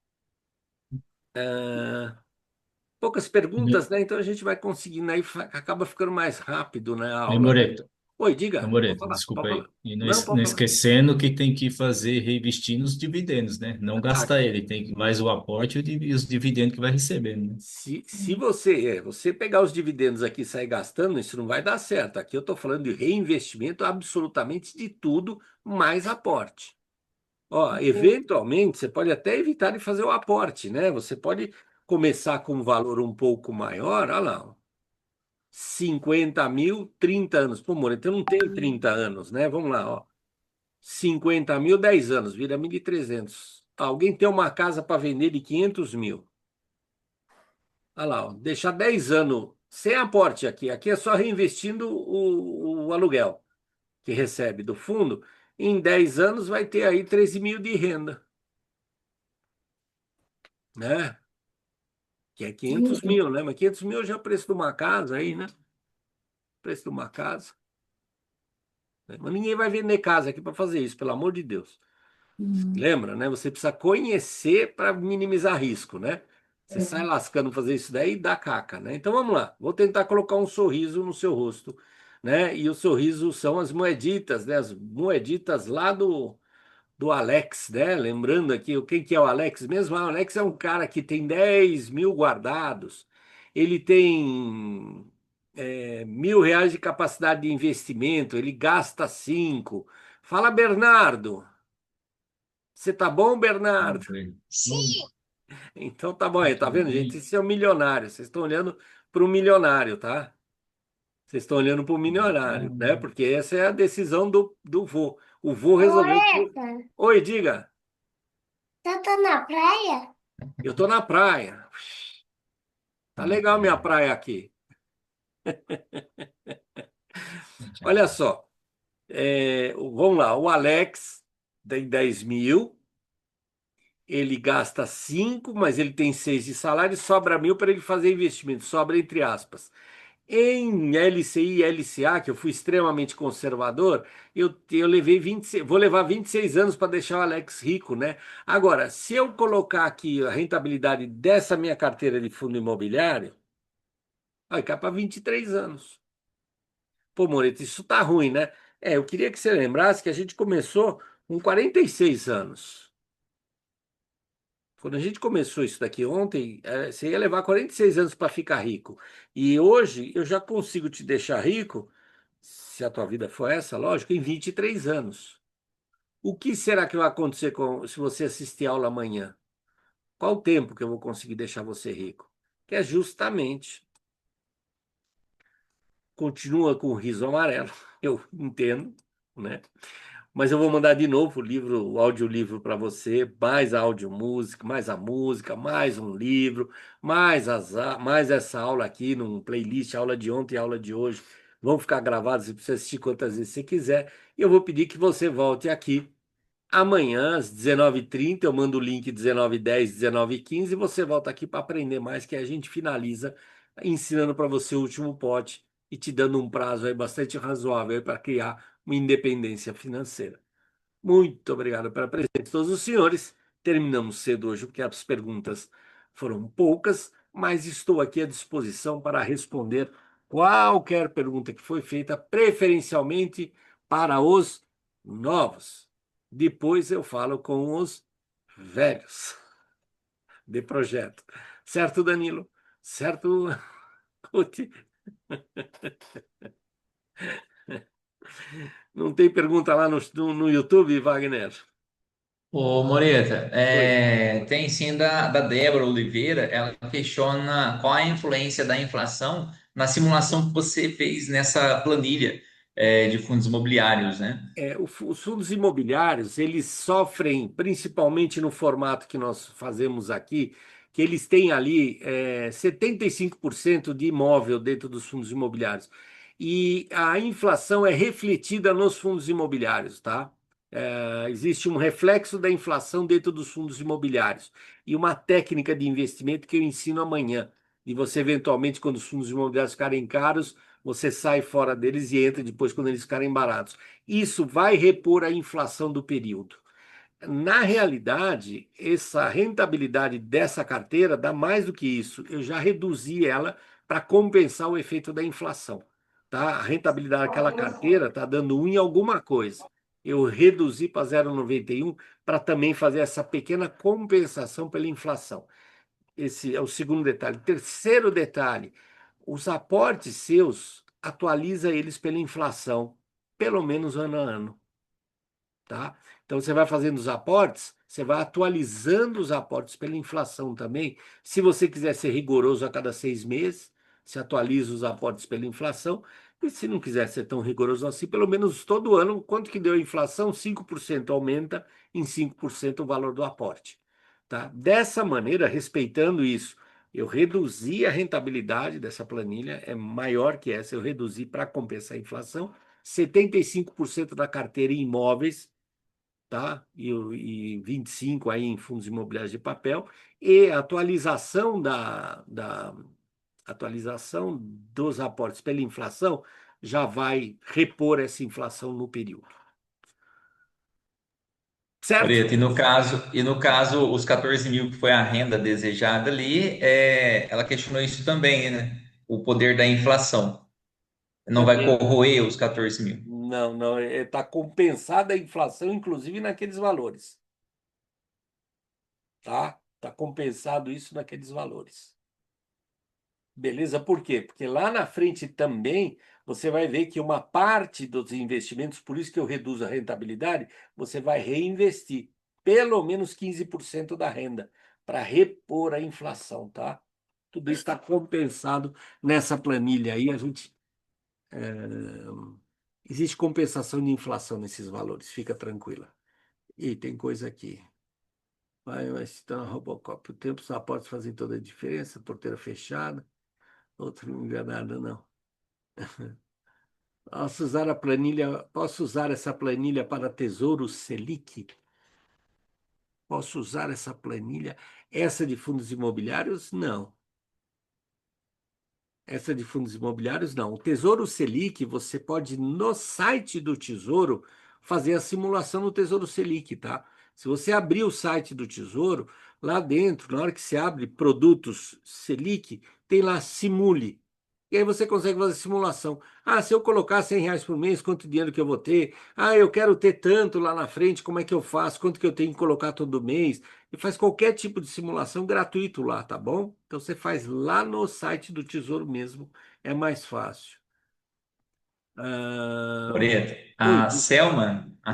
[SPEAKER 1] Ah, poucas perguntas, né? Então a gente vai conseguindo aí, acaba ficando mais rápido, né, a
[SPEAKER 2] E
[SPEAKER 1] aula, né?
[SPEAKER 2] Moreto,
[SPEAKER 1] Oi, diga. Pode
[SPEAKER 2] Moreto,
[SPEAKER 1] falar,
[SPEAKER 2] desculpa
[SPEAKER 1] pode
[SPEAKER 2] aí.
[SPEAKER 1] falar.
[SPEAKER 2] E
[SPEAKER 1] Não,
[SPEAKER 2] não
[SPEAKER 1] pode falar.
[SPEAKER 2] esquecendo que tem que fazer reinvestindo os dividendos, né? Não
[SPEAKER 1] Ah,
[SPEAKER 2] gastar ele, tem que mais o aporte e os dividendos que vai recebendo, né?
[SPEAKER 1] se você pegar os dividendos aqui e sair gastando, isso não vai dar certo. Aqui eu estou falando de reinvestimento absolutamente de tudo, mais aporte. Ó, eventualmente, você pode até evitar de fazer o aporte, né? Você pode começar com um valor um pouco maior, olha lá, ó, 50.000, 30 anos. Pô, Moreto, eu não tenho 30 anos, né? Vamos lá, ó. 50.000, 10 anos, vira 1.300. Alguém tem uma casa para vender de 500.000. Olha lá, ó, deixar 10 anos sem aporte aqui. Aqui é só reinvestindo o aluguel que recebe do fundo. Em 10 anos vai ter aí 13.000 de renda, né? Que é 500.000, né? Mas 500.000 já é o preço de uma casa aí, né? Preço de uma casa. Né? Mas ninguém vai vender casa aqui para fazer isso, pelo amor de Deus. Lembra, né? Você precisa conhecer para minimizar risco, né? Você sai lascando fazer isso daí e dá caca, né? Então vamos lá. Vou tentar colocar um sorriso no seu rosto, né? E o sorriso são as moeditas, né? As moeditas lá do Alex, né? Lembrando aqui, quem que é o Alex mesmo? Ah, o Alex é um cara que tem 10.000 guardados. Ele tem R$ 1.000 de capacidade de investimento. Ele gasta 5. Fala, Bernardo. Você tá bom, Bernardo? Então tá bom aí, tá vendo, gente? Esse é o milionário. Vocês estão olhando para o milionário, tá? Vocês estão olhando para o milionário, né? Porque essa é a decisão do vô. O vô resolveu.
[SPEAKER 6] Moreta,
[SPEAKER 1] Oi, diga.
[SPEAKER 6] você tá na praia?
[SPEAKER 1] Eu tô na praia. Tá legal minha praia aqui. Olha só. Vamos lá. O Alex tem 10.000. Ele gasta 5, mas ele tem 6 de salário, sobra 1.000 para ele fazer investimento, sobra entre aspas. Em LCI e LCA, que eu fui extremamente conservador, eu levei 26, vou levar 26 anos para deixar o Alex rico, né? Agora, se eu colocar aqui a rentabilidade dessa minha carteira de fundo imobiliário, vai cai para 23 anos. Pô, Moreto, isso tá ruim, né? Eu queria que você lembrasse que a gente começou com 46 anos. Quando a gente começou isso daqui ontem, você ia levar 46 anos para ficar rico. E hoje eu já consigo te deixar rico, se a tua vida for essa, lógico, em 23 anos. O que será que vai acontecer se você assistir a aula amanhã? Qual o tempo que eu vou conseguir deixar você rico? Que é justamente, continua com o riso amarelo, eu entendo, né? Mas eu vou mandar de novo o livro, o audiolivro para você, mais áudio música, mais a música, mais um livro, mais essa aula aqui num playlist, aula de ontem e aula de hoje. Vão ficar gravados, você precisa assistir quantas vezes você quiser. E eu vou pedir que você volte aqui Amanhã, às 19h30, eu mando o link 19h10, 19h15, e você volta aqui para aprender mais, que a gente finaliza ensinando para você o último pote e te dando um prazo aí bastante razoável para criar uma independência financeira. Muito obrigado pela presença de todos os senhores. Terminamos cedo hoje, porque as perguntas foram poucas, mas estou aqui à disposição para responder qualquer pergunta que foi feita, preferencialmente para os novos. Depois eu falo com os velhos de projeto. Certo, Danilo? Certo, Ruth? Não tem pergunta lá no YouTube, Wagner?
[SPEAKER 7] Ô, Moreta,
[SPEAKER 1] Oi.
[SPEAKER 7] tem sim da Débora Oliveira, ela questiona qual a influência da inflação na simulação que você fez nessa planilha, de fundos imobiliários, né?
[SPEAKER 1] Os fundos imobiliários, eles sofrem, principalmente no formato que nós fazemos aqui, que eles têm ali 75% de imóvel dentro dos fundos imobiliários. E a inflação é refletida nos fundos imobiliários, tá? Existe um reflexo da inflação dentro dos fundos imobiliários. E uma técnica de investimento que eu ensino amanhã. E você, eventualmente, quando os fundos imobiliários ficarem caros, você sai fora deles e entra depois quando eles ficarem baratos. Isso vai repor a inflação do período. Na realidade, essa rentabilidade dessa carteira dá mais do que isso. Eu já reduzi ela para compensar o efeito da inflação. Tá? A rentabilidade daquela carteira está dando 1 em alguma coisa. Eu reduzi para 0,91 para também fazer essa pequena compensação pela inflação. Esse é o segundo detalhe. Terceiro detalhe, os aportes seus, atualiza eles pela inflação, pelo menos ano a ano, tá? Então você vai fazendo os aportes, você vai atualizando os aportes pela inflação também. Se você quiser ser rigoroso a cada 6 meses, se atualiza os aportes pela inflação. E se não quiser ser tão rigoroso assim, pelo menos todo ano, quanto que deu a inflação? 5% aumenta em 5% o valor do aporte. Tá? Dessa maneira, respeitando isso, eu reduzi a rentabilidade dessa planilha, é maior que essa, eu reduzi para compensar a inflação. 75% da carteira em imóveis, tá? E 25% aí em fundos imobiliários de papel, e a atualização dos aportes pela inflação já vai repor essa inflação no período. Certo?
[SPEAKER 7] Moreta, e no caso, os 14 mil que foi a renda desejada ali, ela questionou isso também, né? O poder da inflação. Não vai
[SPEAKER 1] Também.
[SPEAKER 7] corroer os 14 mil.
[SPEAKER 1] Não, não, está compensada a inflação, inclusive naqueles valores, tá? Está compensado isso naqueles valores. Beleza? Por quê? Porque lá na frente também você vai ver que uma parte dos investimentos, por isso que eu reduzo a rentabilidade, você vai reinvestir pelo menos 15% da renda para repor a inflação, tá? Tudo isso está compensado nessa planilha aí. Existe compensação de inflação nesses valores, fica tranquila. E tem coisa aqui. Vai citar na Robocop. O tempo só pode fazer toda a diferença, porteira fechada. Outro não enganado, não. Posso usar essa planilha para Tesouro Selic? Posso usar essa planilha? Essa de fundos imobiliários? Não. Essa de fundos imobiliários, não. O Tesouro Selic, você pode, no site do Tesouro, fazer a simulação do Tesouro Selic, tá? Se você abrir o site do Tesouro, lá dentro, na hora que você abre produtos Selic, tem lá Simule. E aí você consegue fazer simulação. Ah, se eu colocar R$ 100 por mês, quanto dinheiro que eu vou ter? Ah, eu quero ter tanto lá na frente, como é que eu faço? Quanto que eu tenho que colocar todo mês? E faz qualquer tipo de simulação gratuito lá, tá bom? Então você faz lá no site do Tesouro mesmo, é mais fácil. Ah,
[SPEAKER 7] Moreta,
[SPEAKER 1] oi,
[SPEAKER 7] a
[SPEAKER 1] hum.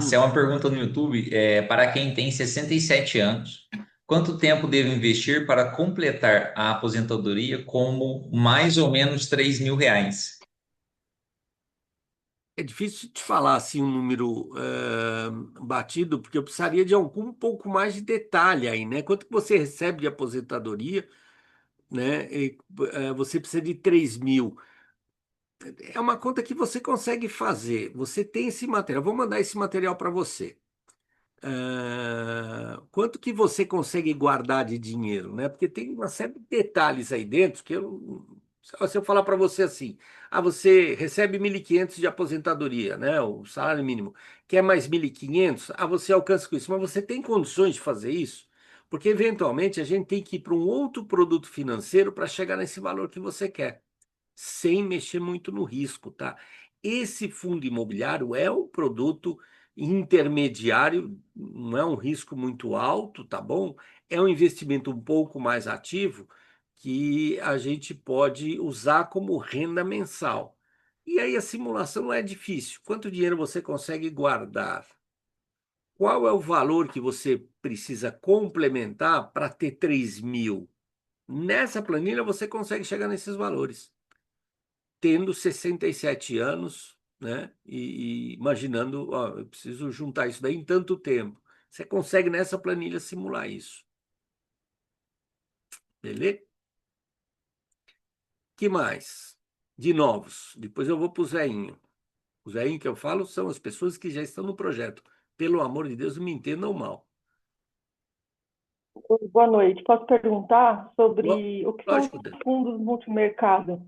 [SPEAKER 7] Selma pergunta no YouTube, para quem tem 67 anos, quanto tempo devo investir para completar a aposentadoria como mais ou menos 3 mil reais?
[SPEAKER 1] É difícil te falar assim um número batido, porque eu precisaria de algum pouco mais de detalhe aí, né? Quanto que você recebe de aposentadoria, né? Você precisa de 3 mil. É uma conta que você consegue fazer. Você tem esse material. Vou mandar esse material para você. quanto que você consegue guardar de dinheiro, né? Porque tem uma série de detalhes aí dentro que eu, se eu falar para você assim, você recebe 1.500 de aposentadoria, né? O salário mínimo, quer mais 1.500, você alcança com isso, mas você tem condições de fazer isso? Porque eventualmente a gente tem que ir para um outro produto financeiro para chegar nesse valor que você quer sem mexer muito no risco, tá? Esse fundo imobiliário é um produto intermediário, não é um risco muito alto, tá bom? É um investimento um pouco mais ativo que a gente pode usar como renda mensal. E aí a simulação não é difícil. Quanto dinheiro você consegue guardar? Qual é o valor que você precisa complementar para ter 3.000? Nessa planilha você consegue chegar nesses valores tendo 67 anos, né? E imaginando, ó, eu preciso juntar isso daí em tanto tempo. Você consegue nessa planilha simular isso, beleza? Que mais? De novos. Depois eu vou para o Zéinho. O Zéinho que eu falo são as pessoas que já estão no projeto. Pelo amor de Deus, não me entendam mal.
[SPEAKER 8] Boa noite. Posso perguntar
[SPEAKER 1] Lo-
[SPEAKER 8] sobre o que são
[SPEAKER 1] Lógico,
[SPEAKER 8] os fundos multimercado?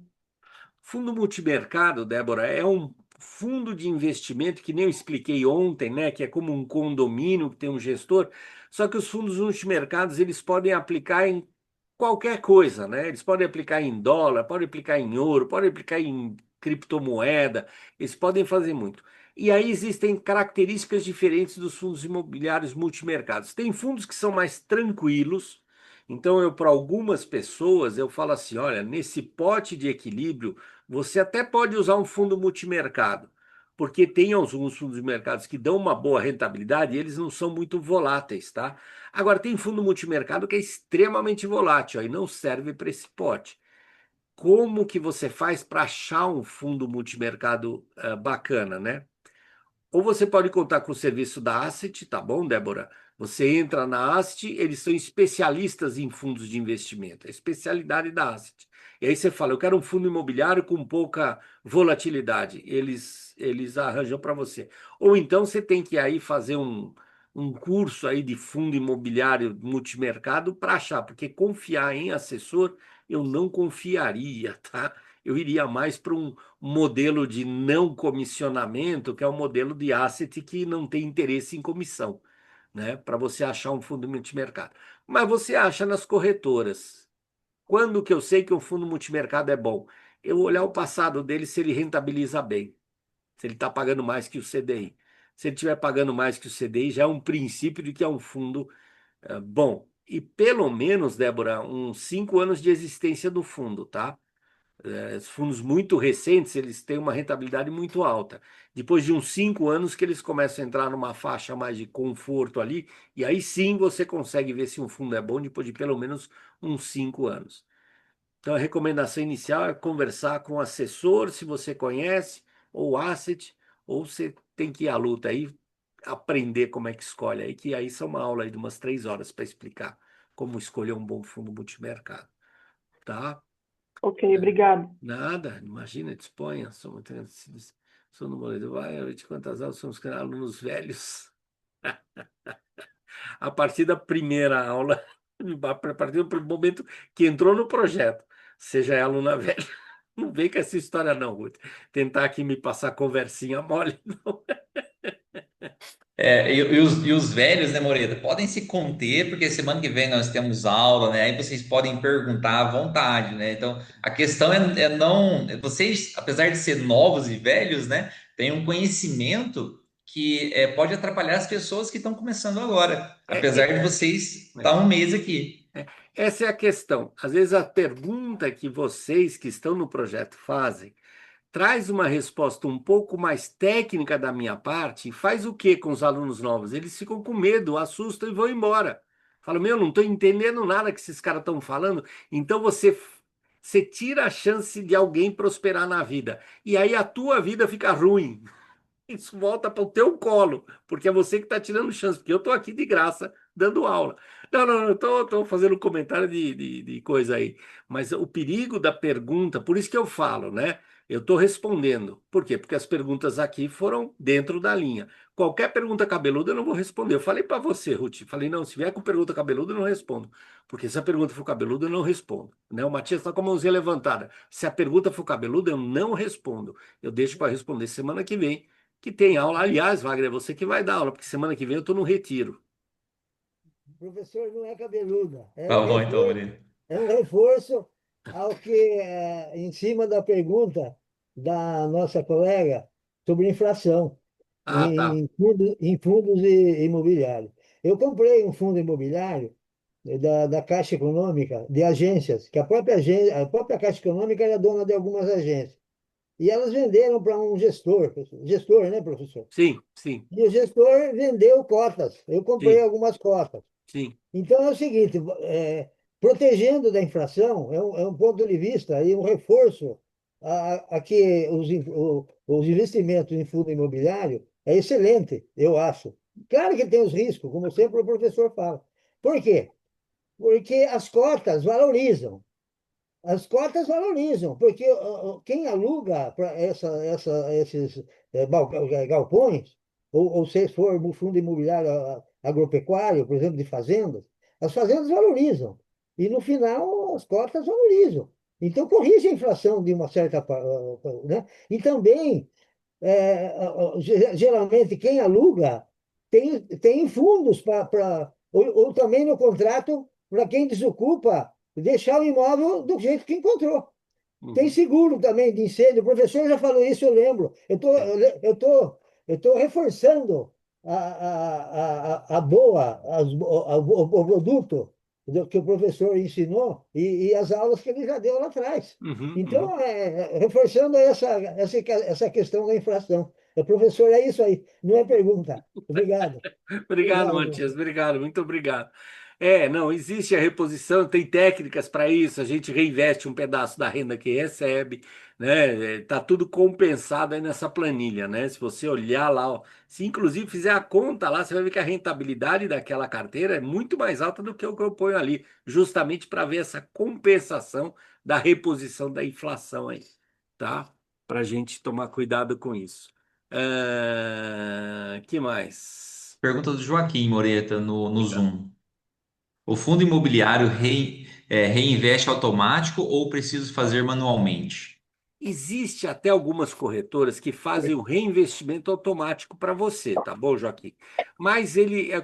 [SPEAKER 1] fundo multimercado, Débora, é um fundo de investimento que nem eu expliquei ontem, né? Que é como um condomínio que tem um gestor. Só que os fundos multimercados eles podem aplicar em qualquer coisa, né? Eles podem aplicar em dólar, podem aplicar em ouro, podem aplicar em criptomoeda. Eles podem fazer muito. E aí existem características diferentes dos fundos imobiliários multimercados. Tem fundos que são mais tranquilos. Então, eu, para algumas pessoas, eu falo assim: olha, nesse pote de equilíbrio você até pode usar um fundo multimercado, porque tem alguns fundos de mercados que dão uma boa rentabilidade e eles não são muito voláteis, tá? Agora, tem fundo multimercado que é extremamente volátil, aí não serve para esse pote. Como que você faz para achar um fundo multimercado bacana, né? Ou você pode contar com o serviço da Asset, tá bom, Débora? Você entra na Asset, eles são especialistas em fundos de investimento, é a especialidade da Asset. E aí você fala, eu quero um fundo imobiliário com pouca volatilidade. Eles arranjam para você. Ou então você tem que aí fazer um curso aí de fundo imobiliário multimercado para achar, porque confiar em assessor eu não confiaria, tá? Eu iria mais para um modelo de não comissionamento, que é o modelo de asset que não tem interesse em comissão, né? Para você achar um fundo multimercado. Mas você acha nas corretoras. Quando que eu sei que um fundo multimercado é bom? Eu olhar o passado dele se ele rentabiliza bem, se ele está pagando mais que o CDI. Se ele estiver pagando mais que o CDI, já é um princípio de que é um fundo bom. E pelo menos, Débora, uns 5 anos de existência do fundo, tá? Os fundos muito recentes, eles têm uma rentabilidade muito alta. Depois de uns 5 anos que eles começam a entrar numa faixa mais de conforto ali, e aí sim você consegue ver se um fundo é bom depois de pelo menos uns 5 anos. Então a recomendação inicial é conversar com o assessor, se você conhece, ou asset, ou você tem que ir à luta aí, aprender como é que escolhe aí, que aí são uma aula aí de umas 3 horas para explicar como escolher um bom fundo multimercado, tá?
[SPEAKER 8] Ok, obrigado.
[SPEAKER 1] Nada, imagina, disponha. Sou no boleto. Vai, eu te quantas aulas somos alunos velhos. A partir da primeira aula, a partir do momento que entrou no projeto, seja ela aluna velha. Não vem com essa história, não, Ruth. Tentar aqui me passar conversinha mole, não.
[SPEAKER 7] E os velhos, né, Moreta, podem se conter, porque semana que vem nós temos aula, né? Aí vocês podem perguntar à vontade, né? Então, a questão é não. Vocês, apesar de ser novos e velhos, né, têm um conhecimento que pode atrapalhar as pessoas que estão começando agora,
[SPEAKER 1] É,
[SPEAKER 7] apesar
[SPEAKER 1] é,
[SPEAKER 7] de vocês estar
[SPEAKER 1] é.
[SPEAKER 7] um mês aqui.
[SPEAKER 1] Essa é a questão. Às vezes a pergunta que vocês que estão no projeto fazem traz uma resposta um pouco mais técnica da minha parte e faz o que com os alunos novos? Eles ficam com medo, assustam e vão embora. Falam, meu, não estou entendendo nada que esses caras estão falando. Então você tira a chance de alguém prosperar na vida. E aí a tua vida fica ruim. Isso volta para o teu colo, porque é você que está tirando chance, porque eu estou aqui de graça dando aula. Não, não, não, estou fazendo comentário de coisa aí. Mas o perigo da pergunta, por isso que eu falo, né? Eu estou respondendo. Por quê? Porque as perguntas aqui foram dentro da linha. Qualquer pergunta cabeluda eu não vou responder. Eu falei para você, Ruth. Falei, não, se vier com pergunta cabeluda, eu não respondo. Porque se a pergunta for cabeluda, eu não respondo. Né? O Matias está com a mãozinha levantada. Se a pergunta for cabeluda, eu não respondo. Eu deixo para responder semana que vem, que tem aula. Aliás, Wagner, é você que vai dar aula, porque semana que vem eu estou no retiro.
[SPEAKER 9] Professor, não é cabeluda,
[SPEAKER 7] Tá bom então, Moreira.
[SPEAKER 9] é um reforço ao que, em cima da pergunta da nossa colega sobre inflação
[SPEAKER 1] Ah, tá.
[SPEAKER 9] em fundos imobiliários. Eu comprei um fundo imobiliário da Caixa Econômica, de agências, que a própria Caixa Econômica era dona de algumas agências. E elas venderam para um gestor, né, professor?
[SPEAKER 1] Sim, sim,
[SPEAKER 9] E o gestor vendeu cotas. Eu comprei
[SPEAKER 1] sim,
[SPEAKER 9] algumas cotas.
[SPEAKER 1] sim.
[SPEAKER 9] Então é o seguinte, protegendo da inflação é um ponto de vista e um reforço a que os investimentos em fundo imobiliário é excelente, eu acho. Claro que tem os riscos, como sempre o professor fala. Por quê? Porque as cotas valorizam. As cotas valorizam, porque quem aluga para esses galpões, ou se for um fundo imobiliário agropecuário, por exemplo, de fazendas, as fazendas valorizam. E no final as cotas valorizam. Então corrige a inflação de uma certa. Né? E também geralmente quem aluga tem fundos ou também no contrato para quem desocupa deixar o imóvel do jeito que encontrou. Tem
[SPEAKER 1] Uhum.
[SPEAKER 9] seguro também de incêndio. O professor já falou isso, eu lembro. Eu tô reforçando a boa, o produto que o professor ensinou e as aulas que ele já deu lá atrás.
[SPEAKER 1] Uhum, uhum.
[SPEAKER 9] Então, reforçando essa questão da inflação. Professor, é isso aí, não é pergunta. Obrigado.
[SPEAKER 1] Obrigado,
[SPEAKER 9] Obrigado,
[SPEAKER 1] Matias.
[SPEAKER 9] professor.
[SPEAKER 1] Obrigado, muito obrigado. É, não, existe a reposição, tem técnicas para isso. A gente reinveste um pedaço da renda que recebe, né? Tá tudo compensado aí nessa planilha, né? Se você olhar lá, ó, se inclusive fizer a conta lá, você vai ver que a rentabilidade daquela carteira é muito mais alta do que o que eu ponho ali, justamente para ver essa compensação da reposição da inflação aí, tá? Para a gente tomar cuidado com isso. Que mais?
[SPEAKER 7] Pergunta do Joaquim Moreta no Zoom. O fundo imobiliário reinveste automático ou preciso fazer manualmente?
[SPEAKER 1] Existe até algumas corretoras que fazem o reinvestimento automático para você, tá bom, Joaquim? Mas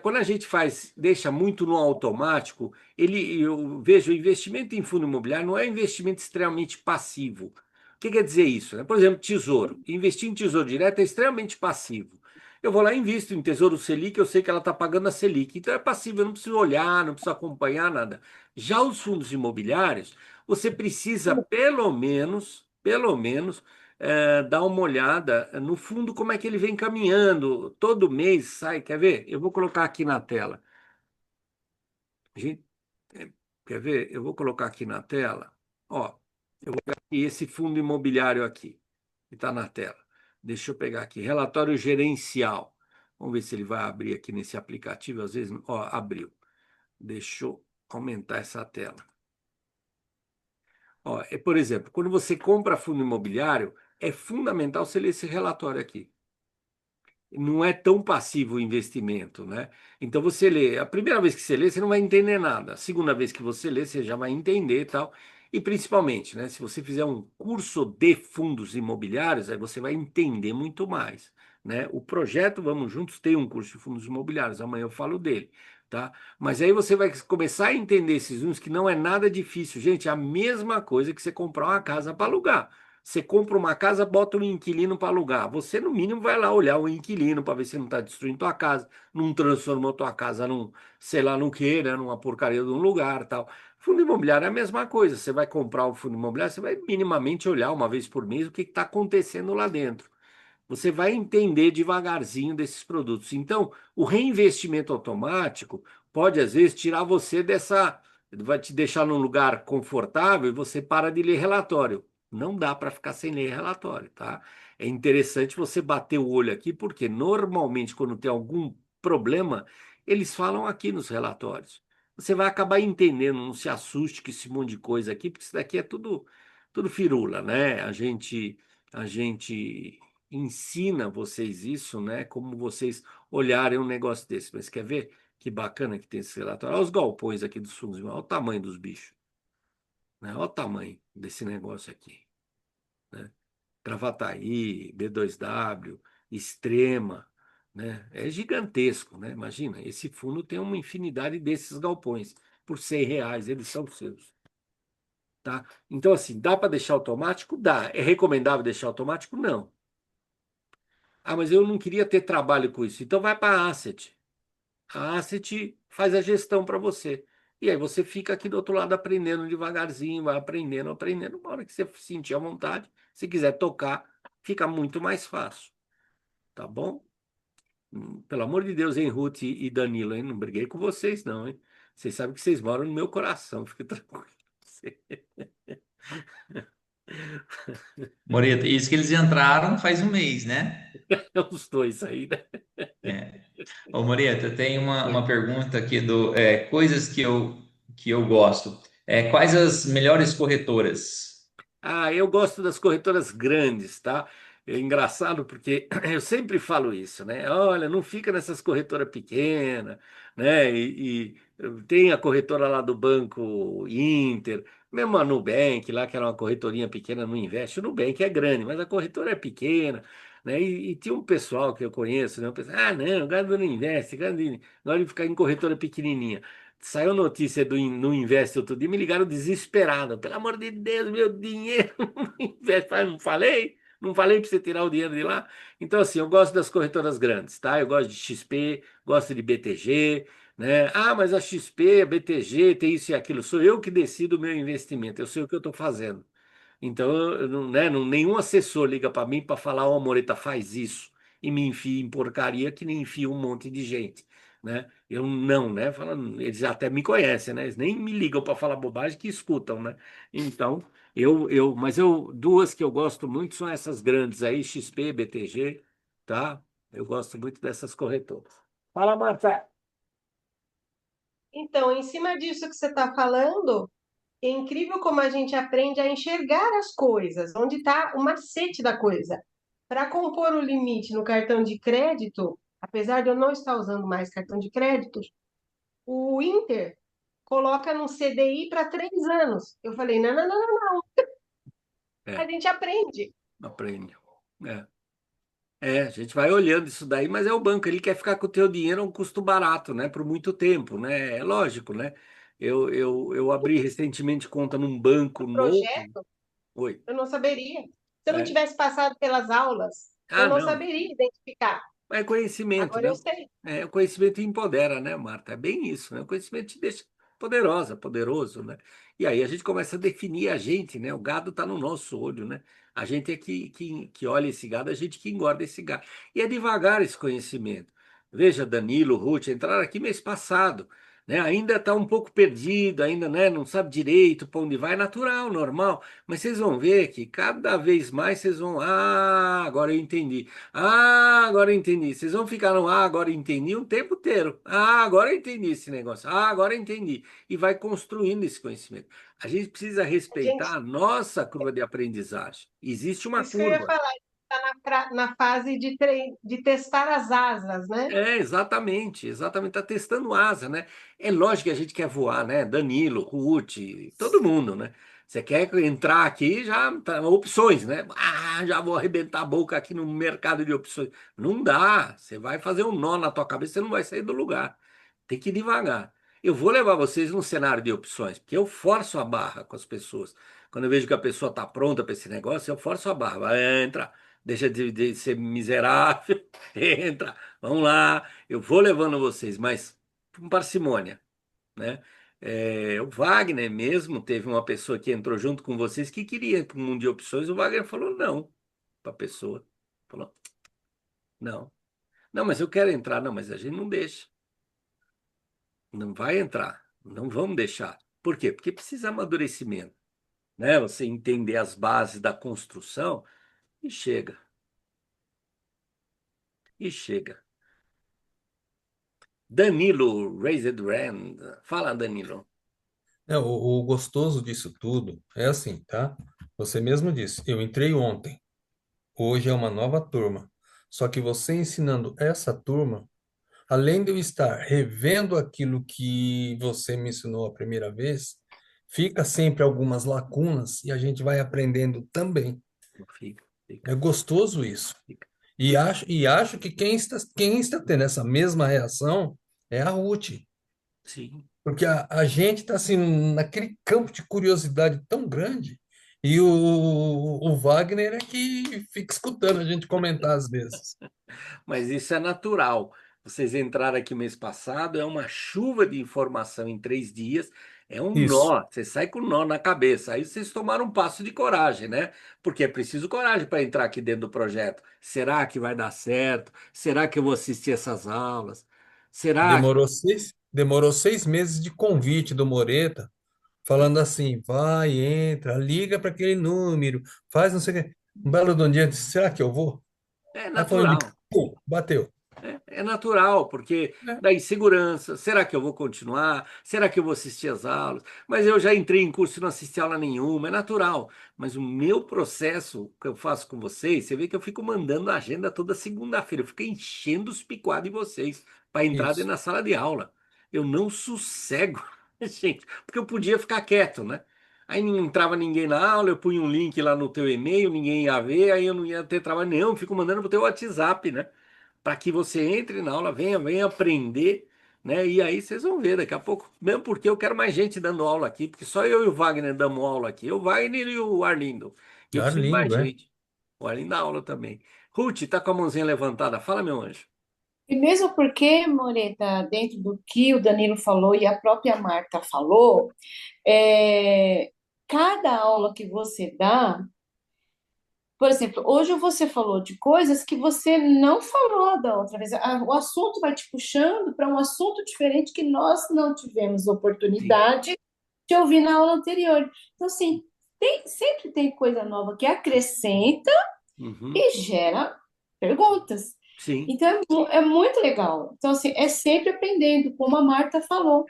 [SPEAKER 1] quando a gente deixa muito no automático, eu vejo o investimento em fundo imobiliário não é investimento extremamente passivo. O que quer dizer isso, né? Por exemplo, tesouro. Investir em tesouro direto é extremamente passivo. Eu vou lá e invisto em Tesouro Selic, eu sei que ela está pagando a Selic. Então é passivo, eu não preciso olhar, não preciso acompanhar nada. Já os fundos imobiliários, você precisa pelo menos, dar uma olhada no fundo, como é que ele vem caminhando. Todo mês sai, quer ver? Eu vou colocar aqui na tela. Gente, é, quer ver? Eu vou colocar aqui na tela. Ó, eu vou pegar aqui esse fundo imobiliário aqui, que está na tela. Deixa eu pegar aqui, relatório gerencial. Vamos ver se ele vai abrir aqui nesse aplicativo. Às vezes, ó, abriu. Deixa eu aumentar essa tela. Ó, por exemplo, quando você compra fundo imobiliário, é fundamental você ler esse relatório aqui. Não é tão passivo o investimento, né? Então você lê, a primeira vez que você lê, você não vai entender nada. A segunda vez que você lê, você já vai entender e tal. E principalmente, né, se você fizer um curso de fundos imobiliários, aí você vai entender muito mais, né? O projeto Vamos Juntos tem um curso de fundos imobiliários, amanhã eu falo dele, tá? Mas aí você vai começar a entender esses fundos que não é nada difícil, gente, é a mesma coisa que você comprar uma casa para alugar. Você compra uma casa, bota um inquilino para alugar. Você, no mínimo, vai lá olhar o inquilino para ver se não está destruindo tua casa, não transformou tua casa num, sei lá, no quê, né? Numa porcaria de um lugar, tal. Fundo imobiliário é a mesma coisa. Você vai comprar um fundo imobiliário, você vai minimamente olhar uma vez por mês o que está acontecendo lá dentro. Você vai entender devagarzinho desses produtos. Então, o reinvestimento automático pode, às vezes, tirar você dessa. Vai te deixar num lugar confortável e você para de ler relatório. Não dá para ficar sem ler relatório, tá? É interessante você bater o olho aqui, porque normalmente, quando tem algum problema, eles falam aqui nos relatórios. Você vai acabar entendendo, não se assuste com esse monte de coisa aqui, porque isso daqui é tudo firula, né? A gente a gente ensina vocês isso, né? Como vocês olharem um negócio desse. Mas quer ver que bacana que tem esse relatório? Olha os galpões aqui dos fundos, olha o tamanho dos bichos, né? Olha o tamanho desse negócio aqui, né? Gravataí, B2W, Extrema, né? É gigantesco, né? Imagina, esse fundo tem uma infinidade desses galpões. Por R$ 100, eles são seus. Tá? Então, assim, dá para deixar automático? Dá. É recomendável deixar automático? Não. Ah, mas eu não queria ter trabalho com isso. Então vai para a Asset. A Asset faz a gestão para você. E aí você fica aqui do outro lado aprendendo devagarzinho, vai aprendendo, aprendendo. Uma hora que você sentir à vontade, se quiser tocar, fica muito mais fácil. Tá bom? Pelo amor de Deus, hein, Ruth e Danilo, hein? Não briguei com vocês, não, hein? Vocês sabem que vocês moram no meu coração, fica tranquilo.
[SPEAKER 7] Moreta, isso que eles entraram faz um mês, né?
[SPEAKER 1] Os dois aí, né?
[SPEAKER 7] É. Ô, Moreta, tem uma
[SPEAKER 1] Oi.
[SPEAKER 7] pergunta aqui do coisas que eu gosto. Quais as melhores corretoras?
[SPEAKER 1] Ah, eu gosto das corretoras grandes, tá? É engraçado porque eu sempre falo isso, né? Olha, não fica nessas corretoras pequenas, né? Tem a corretora lá do Banco Inter, mesmo a Nubank lá, que era uma corretorinha pequena, não investe. O Nubank é grande, mas a corretora é pequena, né? E tinha um pessoal que eu conheço, né? Ah, não, o gado não investe, o gado gosta de ficar em corretora pequenininha. Saiu notícia no Invest outro dia, me ligaram desesperado. Pelo amor de Deus, meu dinheiro no Invest. Não falei? Não falei para você tirar o dinheiro de lá? Então, assim, eu gosto das corretoras grandes, tá? Eu gosto de XP, gosto de BTG, né? Ah, mas a XP, a BTG, tem isso e aquilo. Sou eu que decido o meu investimento, eu sei o que eu estou fazendo. Então, nenhum assessor liga para mim para falar, ó, Moreta, faz isso e me enfia em porcaria que nem enfia um monte de gente, né? Eu não, né? Eles até me conhecem, né? Eles nem me ligam para falar bobagem que escutam, né? Então, duas que eu gosto muito são essas grandes aí, XP, BTG, tá? Eu gosto muito dessas corretoras. Fala, Marta.
[SPEAKER 10] Então, em cima disso que você está falando, é incrível como a gente aprende a enxergar as coisas, onde está o macete da coisa. Para compor o limite no cartão de crédito, apesar de eu não estar usando mais cartão de crédito, o Inter coloca no CDI para 3 anos. Eu falei, não, não, não, não, não. A
[SPEAKER 1] É,
[SPEAKER 10] gente aprende.
[SPEAKER 1] aprende. É. A gente vai olhando isso daí, mas é o banco, ele quer ficar com o teu dinheiro a um custo barato, né? Por muito tempo, né? É lógico, né? Eu abri recentemente conta num banco novo.
[SPEAKER 10] Projeto,
[SPEAKER 1] Oi.
[SPEAKER 10] eu não saberia. Se eu não
[SPEAKER 1] É.
[SPEAKER 10] tivesse passado pelas aulas, eu
[SPEAKER 1] Ah,
[SPEAKER 10] não
[SPEAKER 1] não.
[SPEAKER 10] saberia identificar.
[SPEAKER 1] É conhecimento,
[SPEAKER 10] Agora
[SPEAKER 1] né?
[SPEAKER 10] eu sei.
[SPEAKER 1] O conhecimento empodera, né, Marta? É bem isso, né? O conhecimento te deixa poderosa, poderoso, né? E aí a gente começa a definir a gente, né? O gado está no nosso olho, né? A gente é que olha esse gado, a gente que engorda esse gado. E é devagar esse conhecimento. Veja, Danilo, Ruth, entraram aqui mês passado, né? Ainda está um pouco perdido, ainda, né? Não sabe direito para onde vai, natural, normal. Mas vocês vão ver que cada vez mais vocês vão, agora eu entendi. Ah, agora eu entendi. Vocês vão ficar no agora eu entendi um tempo inteiro. Ah, agora eu entendi esse negócio. Ah, agora eu entendi. E vai construindo esse conhecimento. A gente precisa
[SPEAKER 10] A gente,
[SPEAKER 1] respeitar a nossa curva de aprendizagem. Existe uma
[SPEAKER 10] isso que eu ia
[SPEAKER 1] curva.
[SPEAKER 10] falar, está na fase de testar as asas, né?
[SPEAKER 1] Exatamente, exatamente. Está testando asa, né? É lógico que a gente quer voar, né? Danilo, Ruth, todo mundo, né? Você quer entrar aqui, já tá, opções, né? Ah, já vou arrebentar a boca aqui no mercado de opções. Não dá. Você vai fazer um nó na tua cabeça, você não vai sair do lugar. Tem que ir devagar. Eu vou levar vocês num cenário de opções, porque eu forço a barra com as pessoas. Quando eu vejo que a pessoa está pronta para esse negócio, eu forço a barra. Vai, entra, deixa de ser miserável, entra. Vamos lá, eu vou levando vocês, mas com parcimônia, né? O Wagner mesmo teve uma pessoa que entrou junto com vocês que queria ir para o mundo de opções. O Wagner falou não para a pessoa. Falou, não. Não, mas eu quero entrar. Não, mas a gente não deixa. Não vai entrar. Não vamos deixar. Por quê? Porque precisa amadurecimento, né? Você entender as bases da construção e chega. E chega. Danilo, Raised Hand. Fala, Danilo.
[SPEAKER 4] O gostoso disso tudo é assim, tá? Você mesmo disse, eu entrei ontem. Hoje é uma nova turma. Só que você ensinando essa turma, além de eu estar revendo aquilo que você me ensinou a primeira vez, fica sempre algumas lacunas e a gente vai aprendendo também.
[SPEAKER 1] Fica, fica,
[SPEAKER 4] É gostoso isso.
[SPEAKER 1] fica.
[SPEAKER 4] E acho que quem está tendo essa mesma reação é a Ruth.
[SPEAKER 1] Sim.
[SPEAKER 4] Porque a gente está assim, naquele campo de curiosidade tão grande, e o Wagner é que fica escutando a gente comentar às vezes.
[SPEAKER 1] Mas isso é natural. Vocês entraram aqui mês passado, é uma chuva de informação em 3 dias, é um
[SPEAKER 4] Isso.
[SPEAKER 1] nó, você sai com um nó na cabeça. Aí vocês tomaram um passo de coragem, né? Porque é preciso coragem para entrar aqui dentro do projeto. Será que vai dar certo? Será que eu vou assistir essas aulas? Será?
[SPEAKER 4] Demorou 6 meses de convite do Moreta, falando assim, vai, entra, liga para aquele número, faz não sei o quê. Um belo de um dia, eu disse, será que eu vou?
[SPEAKER 1] É
[SPEAKER 4] Aí foi um dia,
[SPEAKER 1] natural.
[SPEAKER 4] pum, bateu.
[SPEAKER 1] É natural, porque
[SPEAKER 4] É,
[SPEAKER 1] da insegurança. Será que eu vou continuar? Será que eu vou assistir às aulas? Mas eu já entrei em curso e não assisti aula nenhuma, é natural. Mas o meu processo que eu faço com vocês, você vê que eu fico mandando a agenda toda segunda-feira, eu fico enchendo os picuados de vocês para entrar dentro
[SPEAKER 4] isso.
[SPEAKER 1] da sala de aula. Eu não sossego, gente, porque eu podia ficar quieto, né? Aí não entrava ninguém na aula, eu punha um link lá no teu e-mail, ninguém ia ver, aí eu não ia ter trabalho nenhum, eu fico mandando pro teu WhatsApp, né? Para que você entre na aula, venha aprender, né? E aí vocês vão ver daqui a pouco, mesmo porque eu quero mais gente dando aula aqui, porque só eu e o Wagner damos aula aqui, o Wagner e o Arlindo. E eu preciso de mais
[SPEAKER 4] Arlindo, é.
[SPEAKER 1] gente. O Arlindo dá aula também. Ruth, tá com a mãozinha levantada. Fala, meu anjo.
[SPEAKER 5] E mesmo porque, Moreta, dentro do que o Danilo falou e a própria Marta falou, é, cada aula que você dá, por exemplo, hoje você falou de coisas que você não falou da outra vez. O assunto vai te puxando para um assunto diferente que nós não tivemos
[SPEAKER 1] Sim.
[SPEAKER 5] oportunidade de ouvir na aula anterior. Então, assim, sempre tem coisa nova que acrescenta
[SPEAKER 1] Uhum.
[SPEAKER 5] e gera perguntas.
[SPEAKER 1] Sim.
[SPEAKER 5] Então, é muito legal. Então, assim, é sempre aprendendo, como a Marta falou.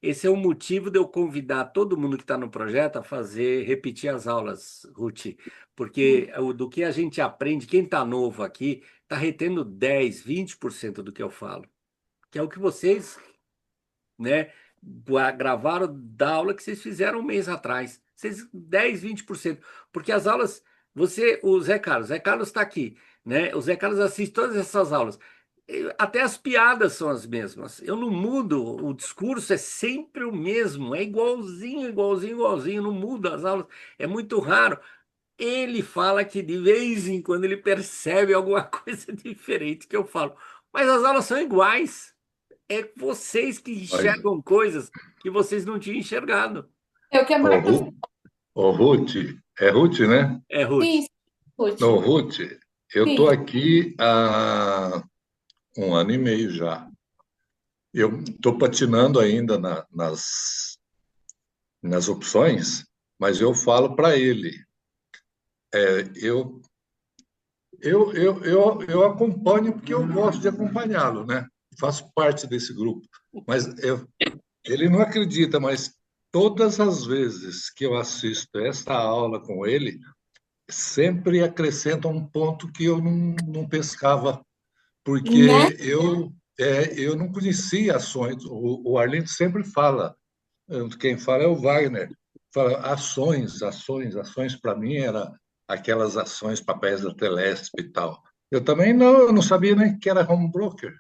[SPEAKER 1] Esse é o motivo de eu convidar todo mundo que está no projeto a fazer, repetir as aulas, Ruth, porque do que a gente aprende, quem está novo aqui, está retendo 10, 20% do que eu falo, que é o que vocês, né, gravaram da aula que vocês fizeram um mês atrás. Vocês, 10, 20%. Porque as aulas, Zé Carlos está aqui, né? O Zé Carlos assiste todas essas aulas. Até as piadas são as mesmas. Eu não mudo, o discurso é sempre o mesmo, é igualzinho, igualzinho, igualzinho, não muda as aulas. É muito raro. Ele fala que de vez em quando ele percebe alguma coisa diferente que eu falo. Mas as aulas são iguais. É vocês que
[SPEAKER 3] Mas,
[SPEAKER 1] enxergam coisas que vocês não tinham enxergado.
[SPEAKER 5] É o que a
[SPEAKER 3] ô,
[SPEAKER 5] Marta
[SPEAKER 3] Ru- ô, Ruth, é Ruth, né?
[SPEAKER 1] É, Ruth.
[SPEAKER 5] disse, Ruth.
[SPEAKER 3] Ô, Ruth, eu estou
[SPEAKER 5] Sim.
[SPEAKER 3] aqui há 1 ano e meio já. Eu estou patinando ainda nas opções, mas eu falo para ele. Eu, eu acompanho porque eu gosto de acompanhá-lo, né? Faço parte desse grupo. Mas ele não acredita, mas todas as vezes que eu assisto essa aula com ele, sempre acrescenta um ponto que eu não pescava,
[SPEAKER 5] Né?
[SPEAKER 3] porque eu não conhecia ações. O Arlindo sempre fala, quem fala é o Wagner, fala ações, ações, ações, para mim era aquelas ações, papéis da Telesp e tal. Eu não sabia nem que era home broker.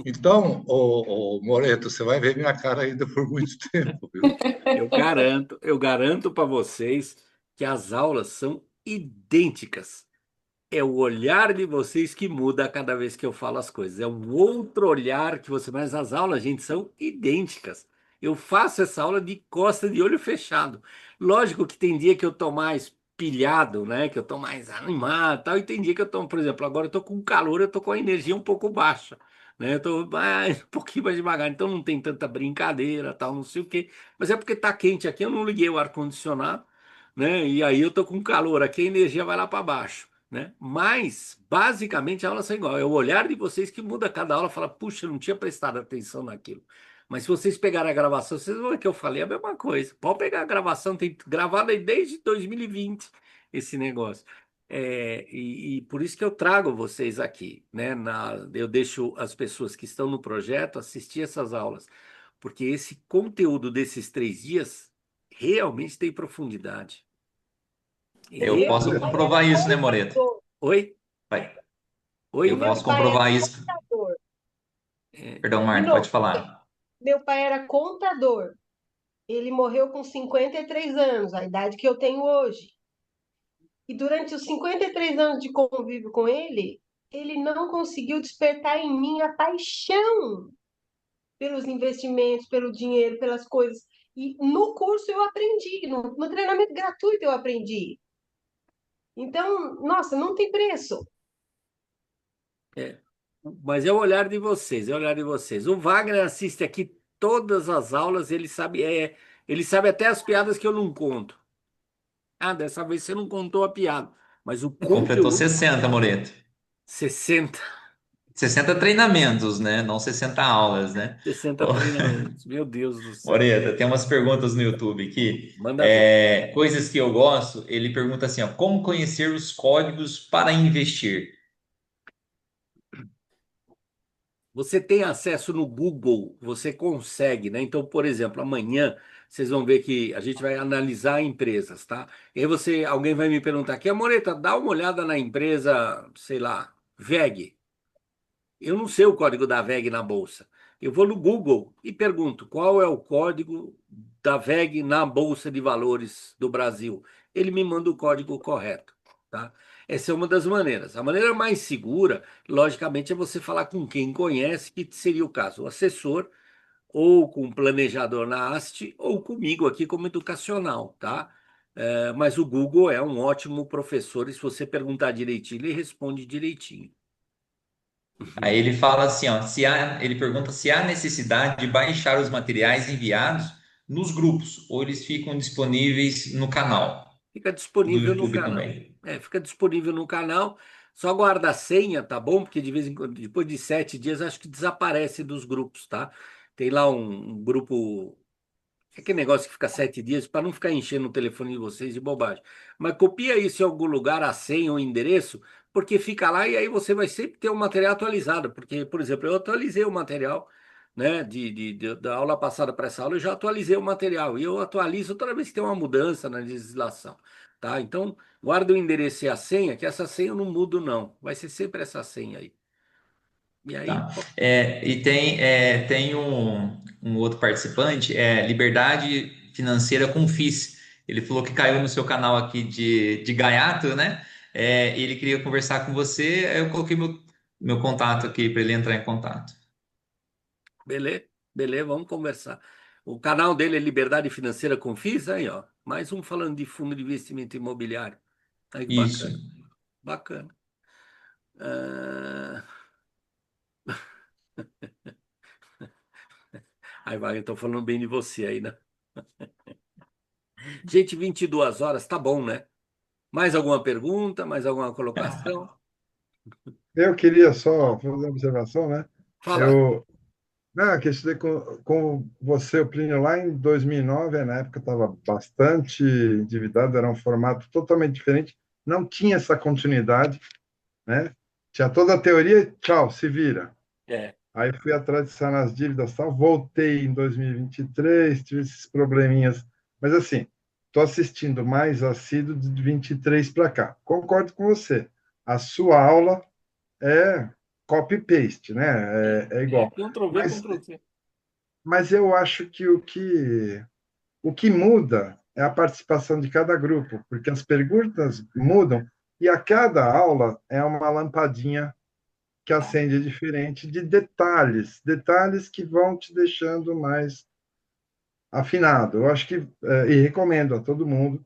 [SPEAKER 3] Então, Moreto, você vai ver minha cara ainda por muito tempo, viu?
[SPEAKER 1] Eu garanto para vocês que as aulas são idênticas. É o olhar de vocês que muda a cada vez que eu falo as coisas. É um outro olhar que você. Mas as aulas, gente, são idênticas. Eu faço essa aula de costa, de olho fechado. Lógico que tem dia que eu tô mais pilhado, né? Que eu tô mais animado, e tal. E tem dia que eu tô, por exemplo, agora eu tô com calor, eu tô com a energia um pouco baixa, né? Eu tô um pouquinho mais devagar, então não tem tanta brincadeira, tal, não sei o quê. Mas é porque tá quente aqui, eu não liguei o ar-condicionado, né? E aí eu tô com calor aqui, a energia vai lá para baixo, né? Mas, basicamente, a aula são igual. É o olhar de vocês que muda cada aula. Fala, puxa, eu não tinha prestado atenção naquilo. Mas se vocês pegarem a gravação, vocês vão ver que eu falei a mesma coisa. Pode pegar a gravação, tem gravado aí desde 2020 esse negócio. E por isso que eu trago vocês aqui, né? Eu deixo as pessoas que estão no projeto assistir essas aulas, porque esse conteúdo desses 3 dias realmente tem profundidade.
[SPEAKER 7] Eu
[SPEAKER 10] Meu
[SPEAKER 7] posso
[SPEAKER 1] Realmente.
[SPEAKER 10] pai era
[SPEAKER 7] comprovar isso, né, Moreto?
[SPEAKER 10] contador.
[SPEAKER 1] Oi?
[SPEAKER 7] Vai.
[SPEAKER 1] Oi,
[SPEAKER 7] Eu
[SPEAKER 10] Meu
[SPEAKER 7] posso
[SPEAKER 1] Wagner?
[SPEAKER 10] pai era
[SPEAKER 7] comprovar isso.
[SPEAKER 10] contador.
[SPEAKER 1] É,
[SPEAKER 7] Perdão,
[SPEAKER 10] De
[SPEAKER 7] Marta, pode
[SPEAKER 10] novo,
[SPEAKER 7] falar.
[SPEAKER 10] meu pai era contador. Ele morreu com 53 anos, a idade que eu tenho hoje. E durante os 53 anos de convívio com ele, ele não conseguiu despertar em mim a paixão pelos investimentos, pelo dinheiro, pelas coisas. E no curso eu aprendi, no treinamento gratuito eu aprendi. Então, nossa, não tem preço.
[SPEAKER 1] é. Mas é o olhar de vocês, é o olhar de vocês. O Wagner assiste aqui todas as aulas, ele sabe até as piadas que eu não conto. Ah, dessa vez você não contou a piada, mas o
[SPEAKER 7] Completou
[SPEAKER 1] conteúdo,
[SPEAKER 7] 60, Moreto.
[SPEAKER 1] 60,
[SPEAKER 7] 60 treinamentos, né? Não 60 aulas, né?
[SPEAKER 1] 60 treinamentos. Meu Deus do céu.
[SPEAKER 7] Moreta, tem umas perguntas no YouTube aqui.
[SPEAKER 1] Manda ver.
[SPEAKER 7] Coisas que eu gosto. Ele pergunta assim, ó, como conhecer os códigos para investir?
[SPEAKER 1] Você tem acesso no Google, você consegue, né? Então, por exemplo, amanhã vocês vão ver que a gente vai analisar empresas, tá? E aí alguém vai me perguntar aqui, Amoreta, dá uma olhada na empresa, sei lá, VEG. Eu não sei o código da VEG na bolsa. Eu vou no Google e pergunto qual é o código da VEG na Bolsa de Valores do Brasil. Ele me manda o código correto, tá? Essa é uma das maneiras. A maneira mais segura, logicamente, é você falar com quem conhece, que seria o caso, o assessor, ou com o planejador na haste, ou comigo aqui como educacional, tá? Mas o Google é um ótimo professor e se você perguntar direitinho, ele responde direitinho.
[SPEAKER 7] Aí ele fala assim, ó, ele pergunta se há necessidade de baixar os materiais enviados nos grupos ou eles ficam disponíveis no canal
[SPEAKER 1] Fica
[SPEAKER 7] do
[SPEAKER 1] disponível no
[SPEAKER 7] YouTube
[SPEAKER 1] canal.
[SPEAKER 7] também.
[SPEAKER 1] Fica disponível no canal. Só guarda a senha, tá bom? Porque de vez em quando, depois de 7 dias, acho que desaparece dos grupos, tá? Tem lá um grupo. É aquele negócio que fica 7 dias para não ficar enchendo o telefone de vocês de bobagem. Mas copia isso em algum lugar, a senha ou o endereço, porque fica lá e aí você vai sempre ter o material atualizado. Porque, por exemplo, eu atualizei o material, né, da aula passada para essa aula, eu já atualizei o material. E eu atualizo toda vez que tem uma mudança na legislação. Tá? Então, guarda o endereço e a senha, que essa senha eu não mudo, não. Vai ser sempre essa senha aí. E aí,
[SPEAKER 7] Tá? Tem um outro participante, Liberdade Financeira com FIS. Ele falou que caiu no seu canal aqui de gaiato, né? Ele queria conversar com você, aí eu coloquei meu contato aqui para ele entrar em contato.
[SPEAKER 1] beleza, beleza, vamos conversar. O canal dele é Liberdade Financeira com FIIs, aí, ó. Mais um falando de fundo de investimento imobiliário. Aí, que
[SPEAKER 7] Isso.
[SPEAKER 1] bacana, bacana. Ah, Aí, vai, eu tô falando bem de você aí, né? Gente, 22 horas, tá bom, né? Mais alguma pergunta? Mais alguma colocação?
[SPEAKER 11] Eu queria só fazer uma observação, né?
[SPEAKER 1] Fala.
[SPEAKER 11] Eu, não, que eu estudei com você, o Plínio, lá em 2009, na época estava bastante endividado, era um formato totalmente diferente, não tinha essa continuidade, né? Tinha toda a teoria, tchau, se vira.
[SPEAKER 1] É,
[SPEAKER 11] Aí fui atrás de sanar as dívidas, tal, voltei em 2023, tive esses probleminhas, mas assim, estou assistindo mais assíduo de 23 para cá. Concordo com você. A sua aula é copy-paste, né? É igual.
[SPEAKER 1] Ctrl V,
[SPEAKER 11] Mas,
[SPEAKER 1] Ctrl C.
[SPEAKER 11] mas eu acho que o que muda é a participação de cada grupo, porque as perguntas mudam e a cada aula é uma lampadinha que acende diferente de detalhes, detalhes que vão te deixando mais afinado. Eu acho que, e recomendo a todo mundo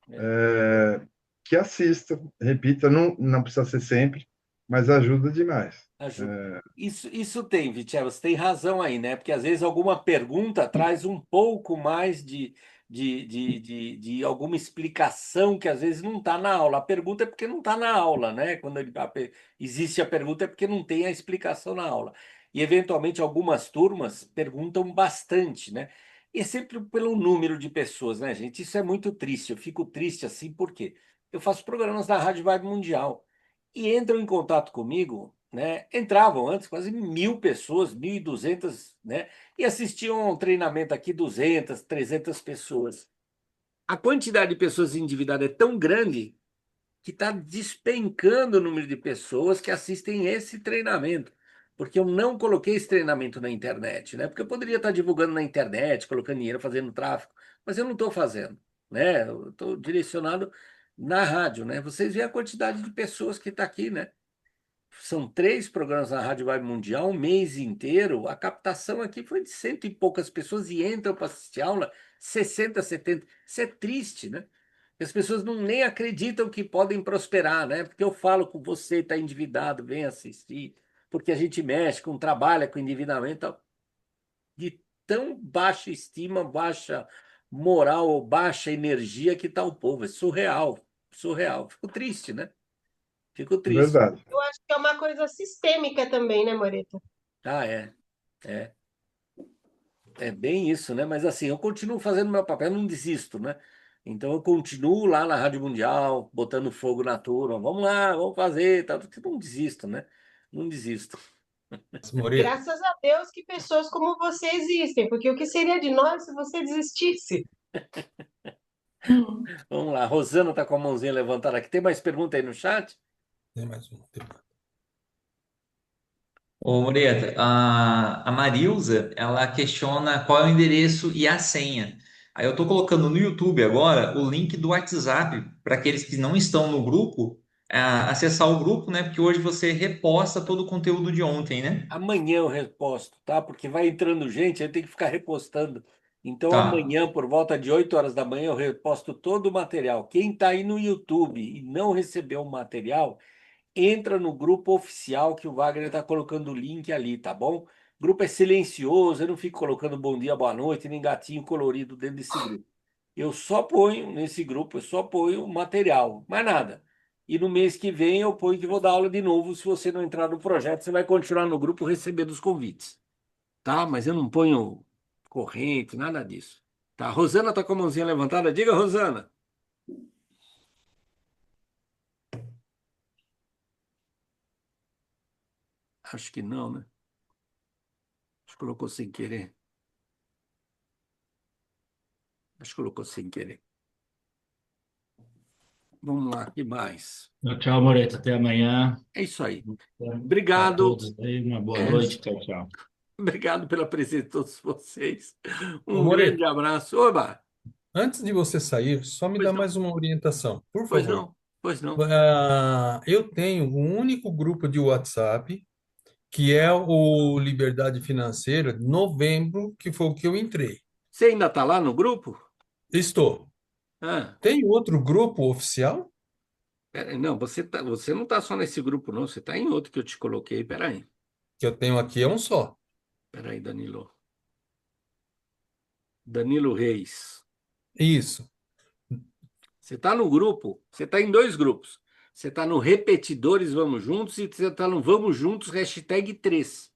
[SPEAKER 1] É.
[SPEAKER 11] que assista, repita, não precisa ser sempre, mas ajuda demais.
[SPEAKER 1] Ajuda. Isso tem, Vitinho, você tem razão aí, né? Porque às vezes alguma pergunta traz um pouco mais de alguma explicação que às vezes não está na aula. A pergunta é porque não está na aula, né? Quando existe a pergunta é porque não tem a explicação na aula. E eventualmente algumas turmas perguntam bastante, né? E é sempre pelo número de pessoas, né, gente? Isso é muito triste. Eu fico triste assim, por quê? eu faço programas na Rádio Vibe Mundial. E entram em contato comigo, né? Entravam antes quase 1.000 pessoas, 1.200, né? E assistiam a um treinamento aqui, 200, 300 pessoas. A quantidade de pessoas endividadas é tão grande que está despencando o número de pessoas que assistem esse treinamento. Porque eu não coloquei esse treinamento na internet, né? Porque eu poderia estar divulgando na internet, colocando dinheiro, fazendo tráfego, mas eu não estou fazendo, né? Eu estou direcionado na rádio, né? Vocês veem a quantidade de pessoas que está aqui, né? São 3 programas na Rádio Web Mundial, um mês inteiro. A captação aqui foi de cento e poucas pessoas e entram para assistir aula 60, 70. Isso é triste, né? As pessoas não nem acreditam que podem prosperar, né? Porque eu falo com você, está endividado, vem assistir, porque a gente mexe com, trabalha com endividamento, tal. De tão baixa estima, baixa moral, baixa energia que está o povo. É surreal, surreal. Fico triste, né? Fico triste.
[SPEAKER 11] Verdade.
[SPEAKER 10] Eu acho que é uma coisa sistêmica também, né, Moreta?
[SPEAKER 1] Ah, é. É. É bem isso, né? Mas assim, eu continuo fazendo meu papel, eu não desisto, né? Então eu continuo lá na Rádio Mundial, botando fogo na turma. Vamos lá, vamos fazer, tal. Eu não desisto, né? Não desisto.
[SPEAKER 4] Moreira,
[SPEAKER 10] Graças a Deus que pessoas como você existem, porque o que seria de nós se você desistisse?
[SPEAKER 1] Vamos lá. Rosana tá com a mãozinha levantada aqui. Tem mais pergunta aí no chat?
[SPEAKER 4] tem mais uma.
[SPEAKER 7] Ô, Moreta, a Marilza, ela questiona qual é o endereço e a senha. Aí eu tô colocando no YouTube agora o link do WhatsApp para aqueles que não estão no grupo, acessar o grupo, né? Porque hoje você reposta todo o conteúdo de ontem, né?
[SPEAKER 1] Amanhã eu reposto, tá? Porque vai entrando gente, aí tem que ficar repostando. Então
[SPEAKER 7] Tá.
[SPEAKER 1] amanhã, por volta de 8 horas da manhã, eu reposto todo o material. Quem tá aí no YouTube e não recebeu o material, entra no grupo oficial que o Wagner está colocando o link ali, tá bom? O grupo é silencioso, eu não fico colocando bom dia, boa noite, nem gatinho colorido dentro desse grupo. Eu só ponho nesse grupo, eu só ponho material, mais nada. E no mês que vem eu ponho que vou dar aula de novo. Se você não entrar no projeto, você vai continuar no grupo recebendo os convites, tá? Mas eu não ponho corrente, nada disso. Tá? A Rosana tá com a mãozinha levantada. Diga, Rosana. Acho que não, né? Acho que colocou sem querer. Acho que colocou sem querer. Vamos lá, que mais?
[SPEAKER 2] Tchau, tchau, Moreto. Até amanhã.
[SPEAKER 1] É isso aí.
[SPEAKER 2] Para
[SPEAKER 1] Obrigado.
[SPEAKER 2] todos aí. Uma boa
[SPEAKER 1] É,
[SPEAKER 2] noite. Tchau, tchau.
[SPEAKER 1] obrigado pela presença de todos vocês.
[SPEAKER 4] Ô,
[SPEAKER 1] Um grande
[SPEAKER 4] Moreira,
[SPEAKER 1] abraço. Oba!
[SPEAKER 4] antes de você sair, só me
[SPEAKER 1] Pois
[SPEAKER 4] dá
[SPEAKER 1] não,
[SPEAKER 4] mais uma orientação, por
[SPEAKER 1] pois
[SPEAKER 4] favor.
[SPEAKER 1] não, pois não.
[SPEAKER 4] Eu tenho um único grupo de WhatsApp, que é o Liberdade Financeira, de novembro, que foi o que eu entrei.
[SPEAKER 1] Você ainda está lá no grupo?
[SPEAKER 4] Estou.
[SPEAKER 1] Ah,
[SPEAKER 4] Tem outro grupo oficial?
[SPEAKER 1] não, você não está só nesse grupo, não. Você está em outro que eu te coloquei. Peraí.
[SPEAKER 4] Que eu tenho aqui é um só.
[SPEAKER 1] Peraí, Danilo. Danilo Reis.
[SPEAKER 4] Isso.
[SPEAKER 1] Você está no grupo, você está em 2 grupos. Você está no Repetidores Vamos Juntos e você está no Vamos Juntos #3.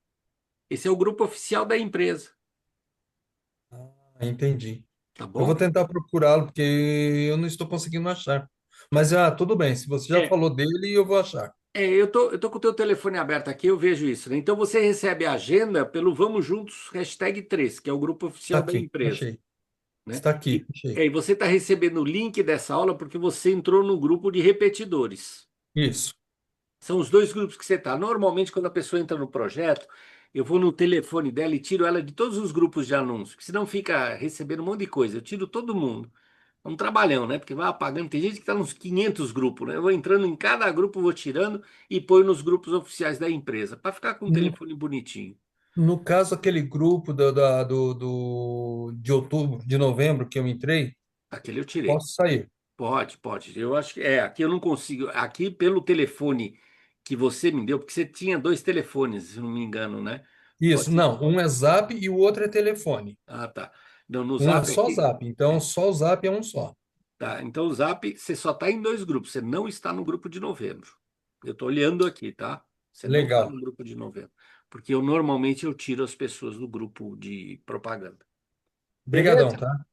[SPEAKER 1] Esse é o grupo oficial da empresa,
[SPEAKER 4] Entendi.
[SPEAKER 1] tá
[SPEAKER 4] Eu vou
[SPEAKER 1] bom?
[SPEAKER 4] tentar procurá-lo, porque eu não estou conseguindo achar. Mas tudo bem, se você já
[SPEAKER 1] É,
[SPEAKER 4] falou dele, eu vou achar.
[SPEAKER 1] eu tô com o teu telefone aberto aqui, eu vejo isso, né? Então você recebe a agenda pelo Vamos Juntos #3, que é o grupo
[SPEAKER 4] Está
[SPEAKER 1] oficial da
[SPEAKER 4] aqui,
[SPEAKER 1] empresa,
[SPEAKER 4] achei.
[SPEAKER 1] né?
[SPEAKER 4] Está aqui,
[SPEAKER 1] E,
[SPEAKER 4] achei.
[SPEAKER 1] e você está recebendo o link dessa aula porque você entrou no grupo de repetidores.
[SPEAKER 4] Isso.
[SPEAKER 1] São os 2 grupos que você está. Normalmente, quando a pessoa entra no projeto, eu vou no telefone dela e tiro ela de todos os grupos de anúncio, porque senão fica recebendo um monte de coisa. Eu tiro todo mundo. É um trabalhão, né? Porque vai apagando. Tem gente que está nos 500 grupos, né? Eu vou entrando em cada grupo, vou tirando e ponho nos grupos oficiais da empresa, para ficar com o
[SPEAKER 4] No,
[SPEAKER 1] telefone bonitinho.
[SPEAKER 4] no caso, aquele grupo de outubro, de novembro que eu entrei,
[SPEAKER 1] Aquele eu tirei.
[SPEAKER 4] posso sair.
[SPEAKER 1] Pode, pode. Eu acho que aqui eu não consigo. Aqui pelo telefone que você me deu, porque você tinha 2 telefones, se não me engano, né?
[SPEAKER 4] Isso,
[SPEAKER 1] Pode.
[SPEAKER 4] não, um é Zap e o outro é telefone.
[SPEAKER 1] Ah, tá. Não, no
[SPEAKER 4] Um é
[SPEAKER 1] Zap
[SPEAKER 4] só
[SPEAKER 1] aqui.
[SPEAKER 4] Zap, então
[SPEAKER 1] É,
[SPEAKER 4] só o Zap é um só.
[SPEAKER 1] tá. Então o Zap, você só está em 2 grupos. Você não está no grupo de novembro. Eu estou olhando aqui, tá? Você não está
[SPEAKER 4] Legal.
[SPEAKER 1] no grupo de novembro. Porque eu normalmente eu tiro as pessoas do grupo de propaganda.
[SPEAKER 4] Obrigadão,
[SPEAKER 1] Beleza?
[SPEAKER 4] tá?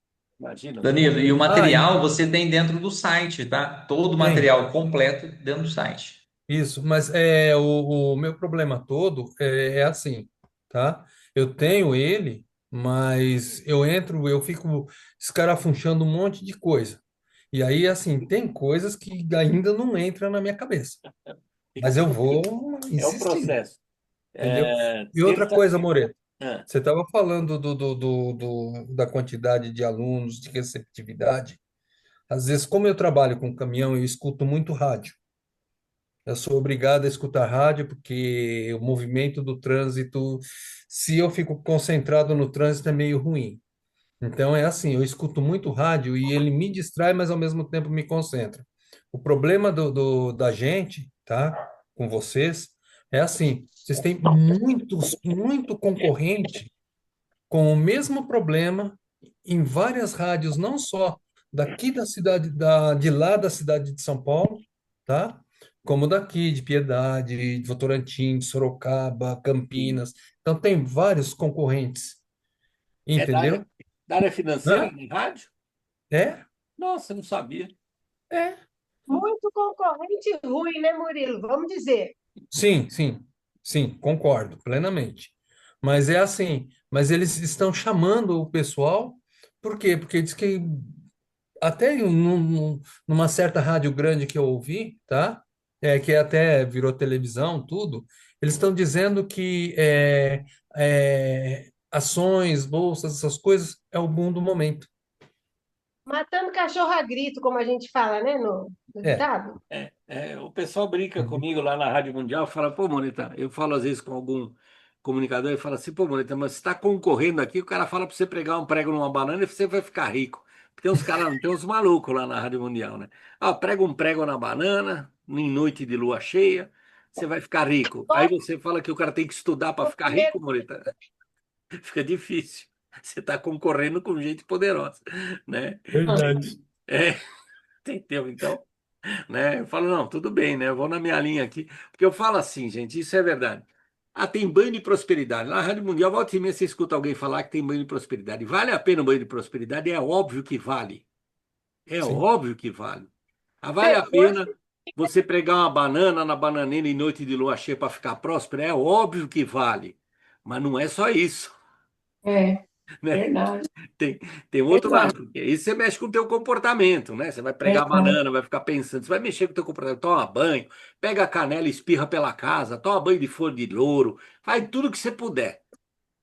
[SPEAKER 1] Imagina,
[SPEAKER 7] Danilo, e o
[SPEAKER 4] Ah,
[SPEAKER 7] material você tem dentro do site, tá? Todo o
[SPEAKER 4] tem.
[SPEAKER 7] material completo dentro do site.
[SPEAKER 4] Isso, mas o meu problema todo é assim, tá? Eu tenho ele, mas eu fico escarafunchando um monte de coisa. E aí, assim, tem coisas que ainda não entram na minha cabeça,
[SPEAKER 1] fica
[SPEAKER 4] mas eu
[SPEAKER 1] tranquilo.
[SPEAKER 4] vou
[SPEAKER 1] É o
[SPEAKER 4] insistindo,
[SPEAKER 1] processo.
[SPEAKER 4] entendeu?
[SPEAKER 1] É,
[SPEAKER 4] E outra
[SPEAKER 1] terça.
[SPEAKER 4] coisa, Moreto,
[SPEAKER 1] Ah,
[SPEAKER 4] você estava falando da quantidade de alunos, de receptividade. Às vezes, como eu trabalho com caminhão, eu escuto muito rádio. Eu sou obrigado a escutar rádio porque o movimento do trânsito, se eu fico concentrado no trânsito, é meio ruim. Então é assim, eu escuto muito rádio e ele me distrai, mas ao mesmo tempo me concentra. O problema da gente, tá? Com vocês, é assim, vocês têm muito concorrente com o mesmo problema em várias rádios, não só daqui da cidade de lá da cidade de São Paulo, tá? Como daqui de Piedade, de Votorantim, de Sorocaba, Campinas. Então tem vários concorrentes,
[SPEAKER 1] é
[SPEAKER 4] entendeu?
[SPEAKER 1] da área financeira
[SPEAKER 4] Hã?
[SPEAKER 1] de rádio?
[SPEAKER 4] É?
[SPEAKER 1] Nossa, eu não sabia.
[SPEAKER 4] É.
[SPEAKER 10] Muito concorrente ruim, né, Murilo? Vamos dizer.
[SPEAKER 4] Sim, sim, sim, concordo plenamente. Mas é assim, mas eles estão chamando o pessoal, por quê? Porque diz que até numa certa rádio grande que eu ouvi, tá? Que até virou televisão, tudo, eles estão dizendo que ações, bolsas, essas coisas é o boom do momento.
[SPEAKER 10] Matando cachorro a grito, como a gente fala, né, no
[SPEAKER 4] É.
[SPEAKER 10] ditado.
[SPEAKER 1] O pessoal brinca comigo lá na Rádio Mundial, fala, pô, Moneta, eu falo às vezes com algum comunicador e fala assim, pô, Moneta, mas você está concorrendo aqui, o cara fala para você pregar um prego numa banana e você vai ficar rico. Tem uns caras, tem uns malucos lá na Rádio Mundial, né? Ah, prega um prego na banana, em noite de lua cheia, você vai ficar rico. Aí você fala que o cara tem que estudar para ficar rico, Moneta, fica difícil. Você está concorrendo com gente poderosa, né?
[SPEAKER 4] Verdade.
[SPEAKER 1] É, entendeu? Então, né? Eu falo, não, tudo bem, né? Eu vou na minha linha aqui. Porque eu falo assim, gente, isso é verdade. Ah, tem banho de prosperidade. Na Rádio Mundial, volta e meia, você escuta alguém falar que tem banho de prosperidade. Vale a pena o banho de prosperidade? É óbvio que vale. É
[SPEAKER 4] Sim.
[SPEAKER 1] óbvio que vale. Ah, vale a
[SPEAKER 10] Reforço.
[SPEAKER 1] pena você pregar uma banana na bananeira em noite de lua cheia para ficar próspero? É óbvio que vale. Mas não é só isso,
[SPEAKER 5] É,
[SPEAKER 1] né?
[SPEAKER 5] verdade,
[SPEAKER 1] Tem, tem outro
[SPEAKER 5] verdade.
[SPEAKER 1] lado, porque aí você mexe com o teu comportamento, né? Você vai pregar
[SPEAKER 5] É,
[SPEAKER 1] banana, vai ficar pensando, você vai mexer com o teu comportamento, toma banho, pega a canela, e espirra pela casa, toma banho de flor de louro, faz tudo que você puder.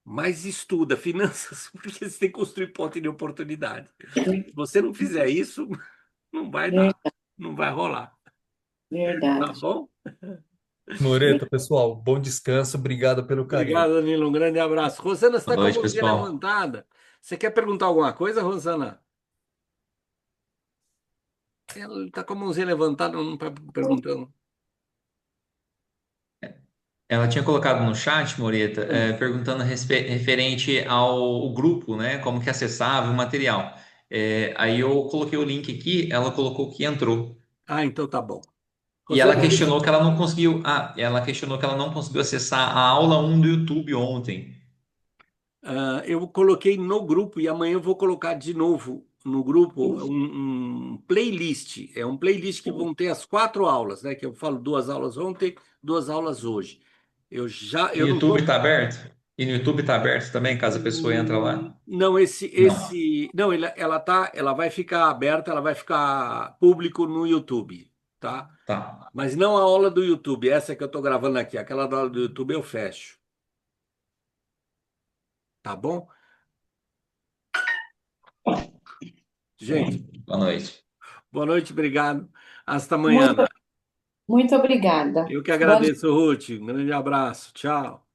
[SPEAKER 1] Mas estuda finanças, porque você tem que construir ponto de oportunidade. Se você não fizer isso, não vai dar,
[SPEAKER 5] verdade,
[SPEAKER 1] não vai rolar, tá
[SPEAKER 5] verdade.
[SPEAKER 1] bom?
[SPEAKER 4] Moreto, pessoal, bom descanso, obrigado pelo carinho.
[SPEAKER 1] Obrigado, Danilo, um grande abraço. Rosana, você
[SPEAKER 7] Boa
[SPEAKER 1] está com a
[SPEAKER 7] noite,
[SPEAKER 1] mãozinha
[SPEAKER 7] pessoal.
[SPEAKER 1] levantada. Você quer perguntar alguma coisa, Rosana? Ela está com a mãozinha levantada, não está perguntando.
[SPEAKER 7] Ela tinha colocado no chat, Moreta,
[SPEAKER 1] Hum.
[SPEAKER 7] perguntando referente ao grupo, né? Como que acessava o material. Aí eu coloquei o link aqui, ela colocou que entrou.
[SPEAKER 1] Ah, então tá bom.
[SPEAKER 7] E ela
[SPEAKER 1] Rosana,
[SPEAKER 7] questionou que ela não conseguiu. Ela questionou que ela não conseguiu acessar a aula um do YouTube ontem.
[SPEAKER 1] eu coloquei no grupo e amanhã eu vou colocar de novo no grupo um playlist. É um playlist que vão ter as 4 aulas, né? Que eu falo 2 aulas ontem, 2 aulas hoje.
[SPEAKER 7] E no
[SPEAKER 1] Eu não
[SPEAKER 7] YouTube
[SPEAKER 1] tô.
[SPEAKER 7] tá aberto? E no YouTube tá aberto também, caso a pessoa entre lá?
[SPEAKER 1] Não,
[SPEAKER 7] Não.
[SPEAKER 1] não, ela vai ficar aberta, ela vai ficar público no YouTube, tá?
[SPEAKER 7] Tá.
[SPEAKER 1] Mas não a aula do YouTube, essa que eu tô gravando aqui, aquela da aula do YouTube eu fecho, tá bom? Gente,
[SPEAKER 7] Boa noite.
[SPEAKER 1] boa noite, obrigado. Hasta amanhã.
[SPEAKER 5] Muito, muito obrigada.
[SPEAKER 1] Eu que
[SPEAKER 5] Boa
[SPEAKER 1] agradeço, Ruth. Um grande abraço. Tchau.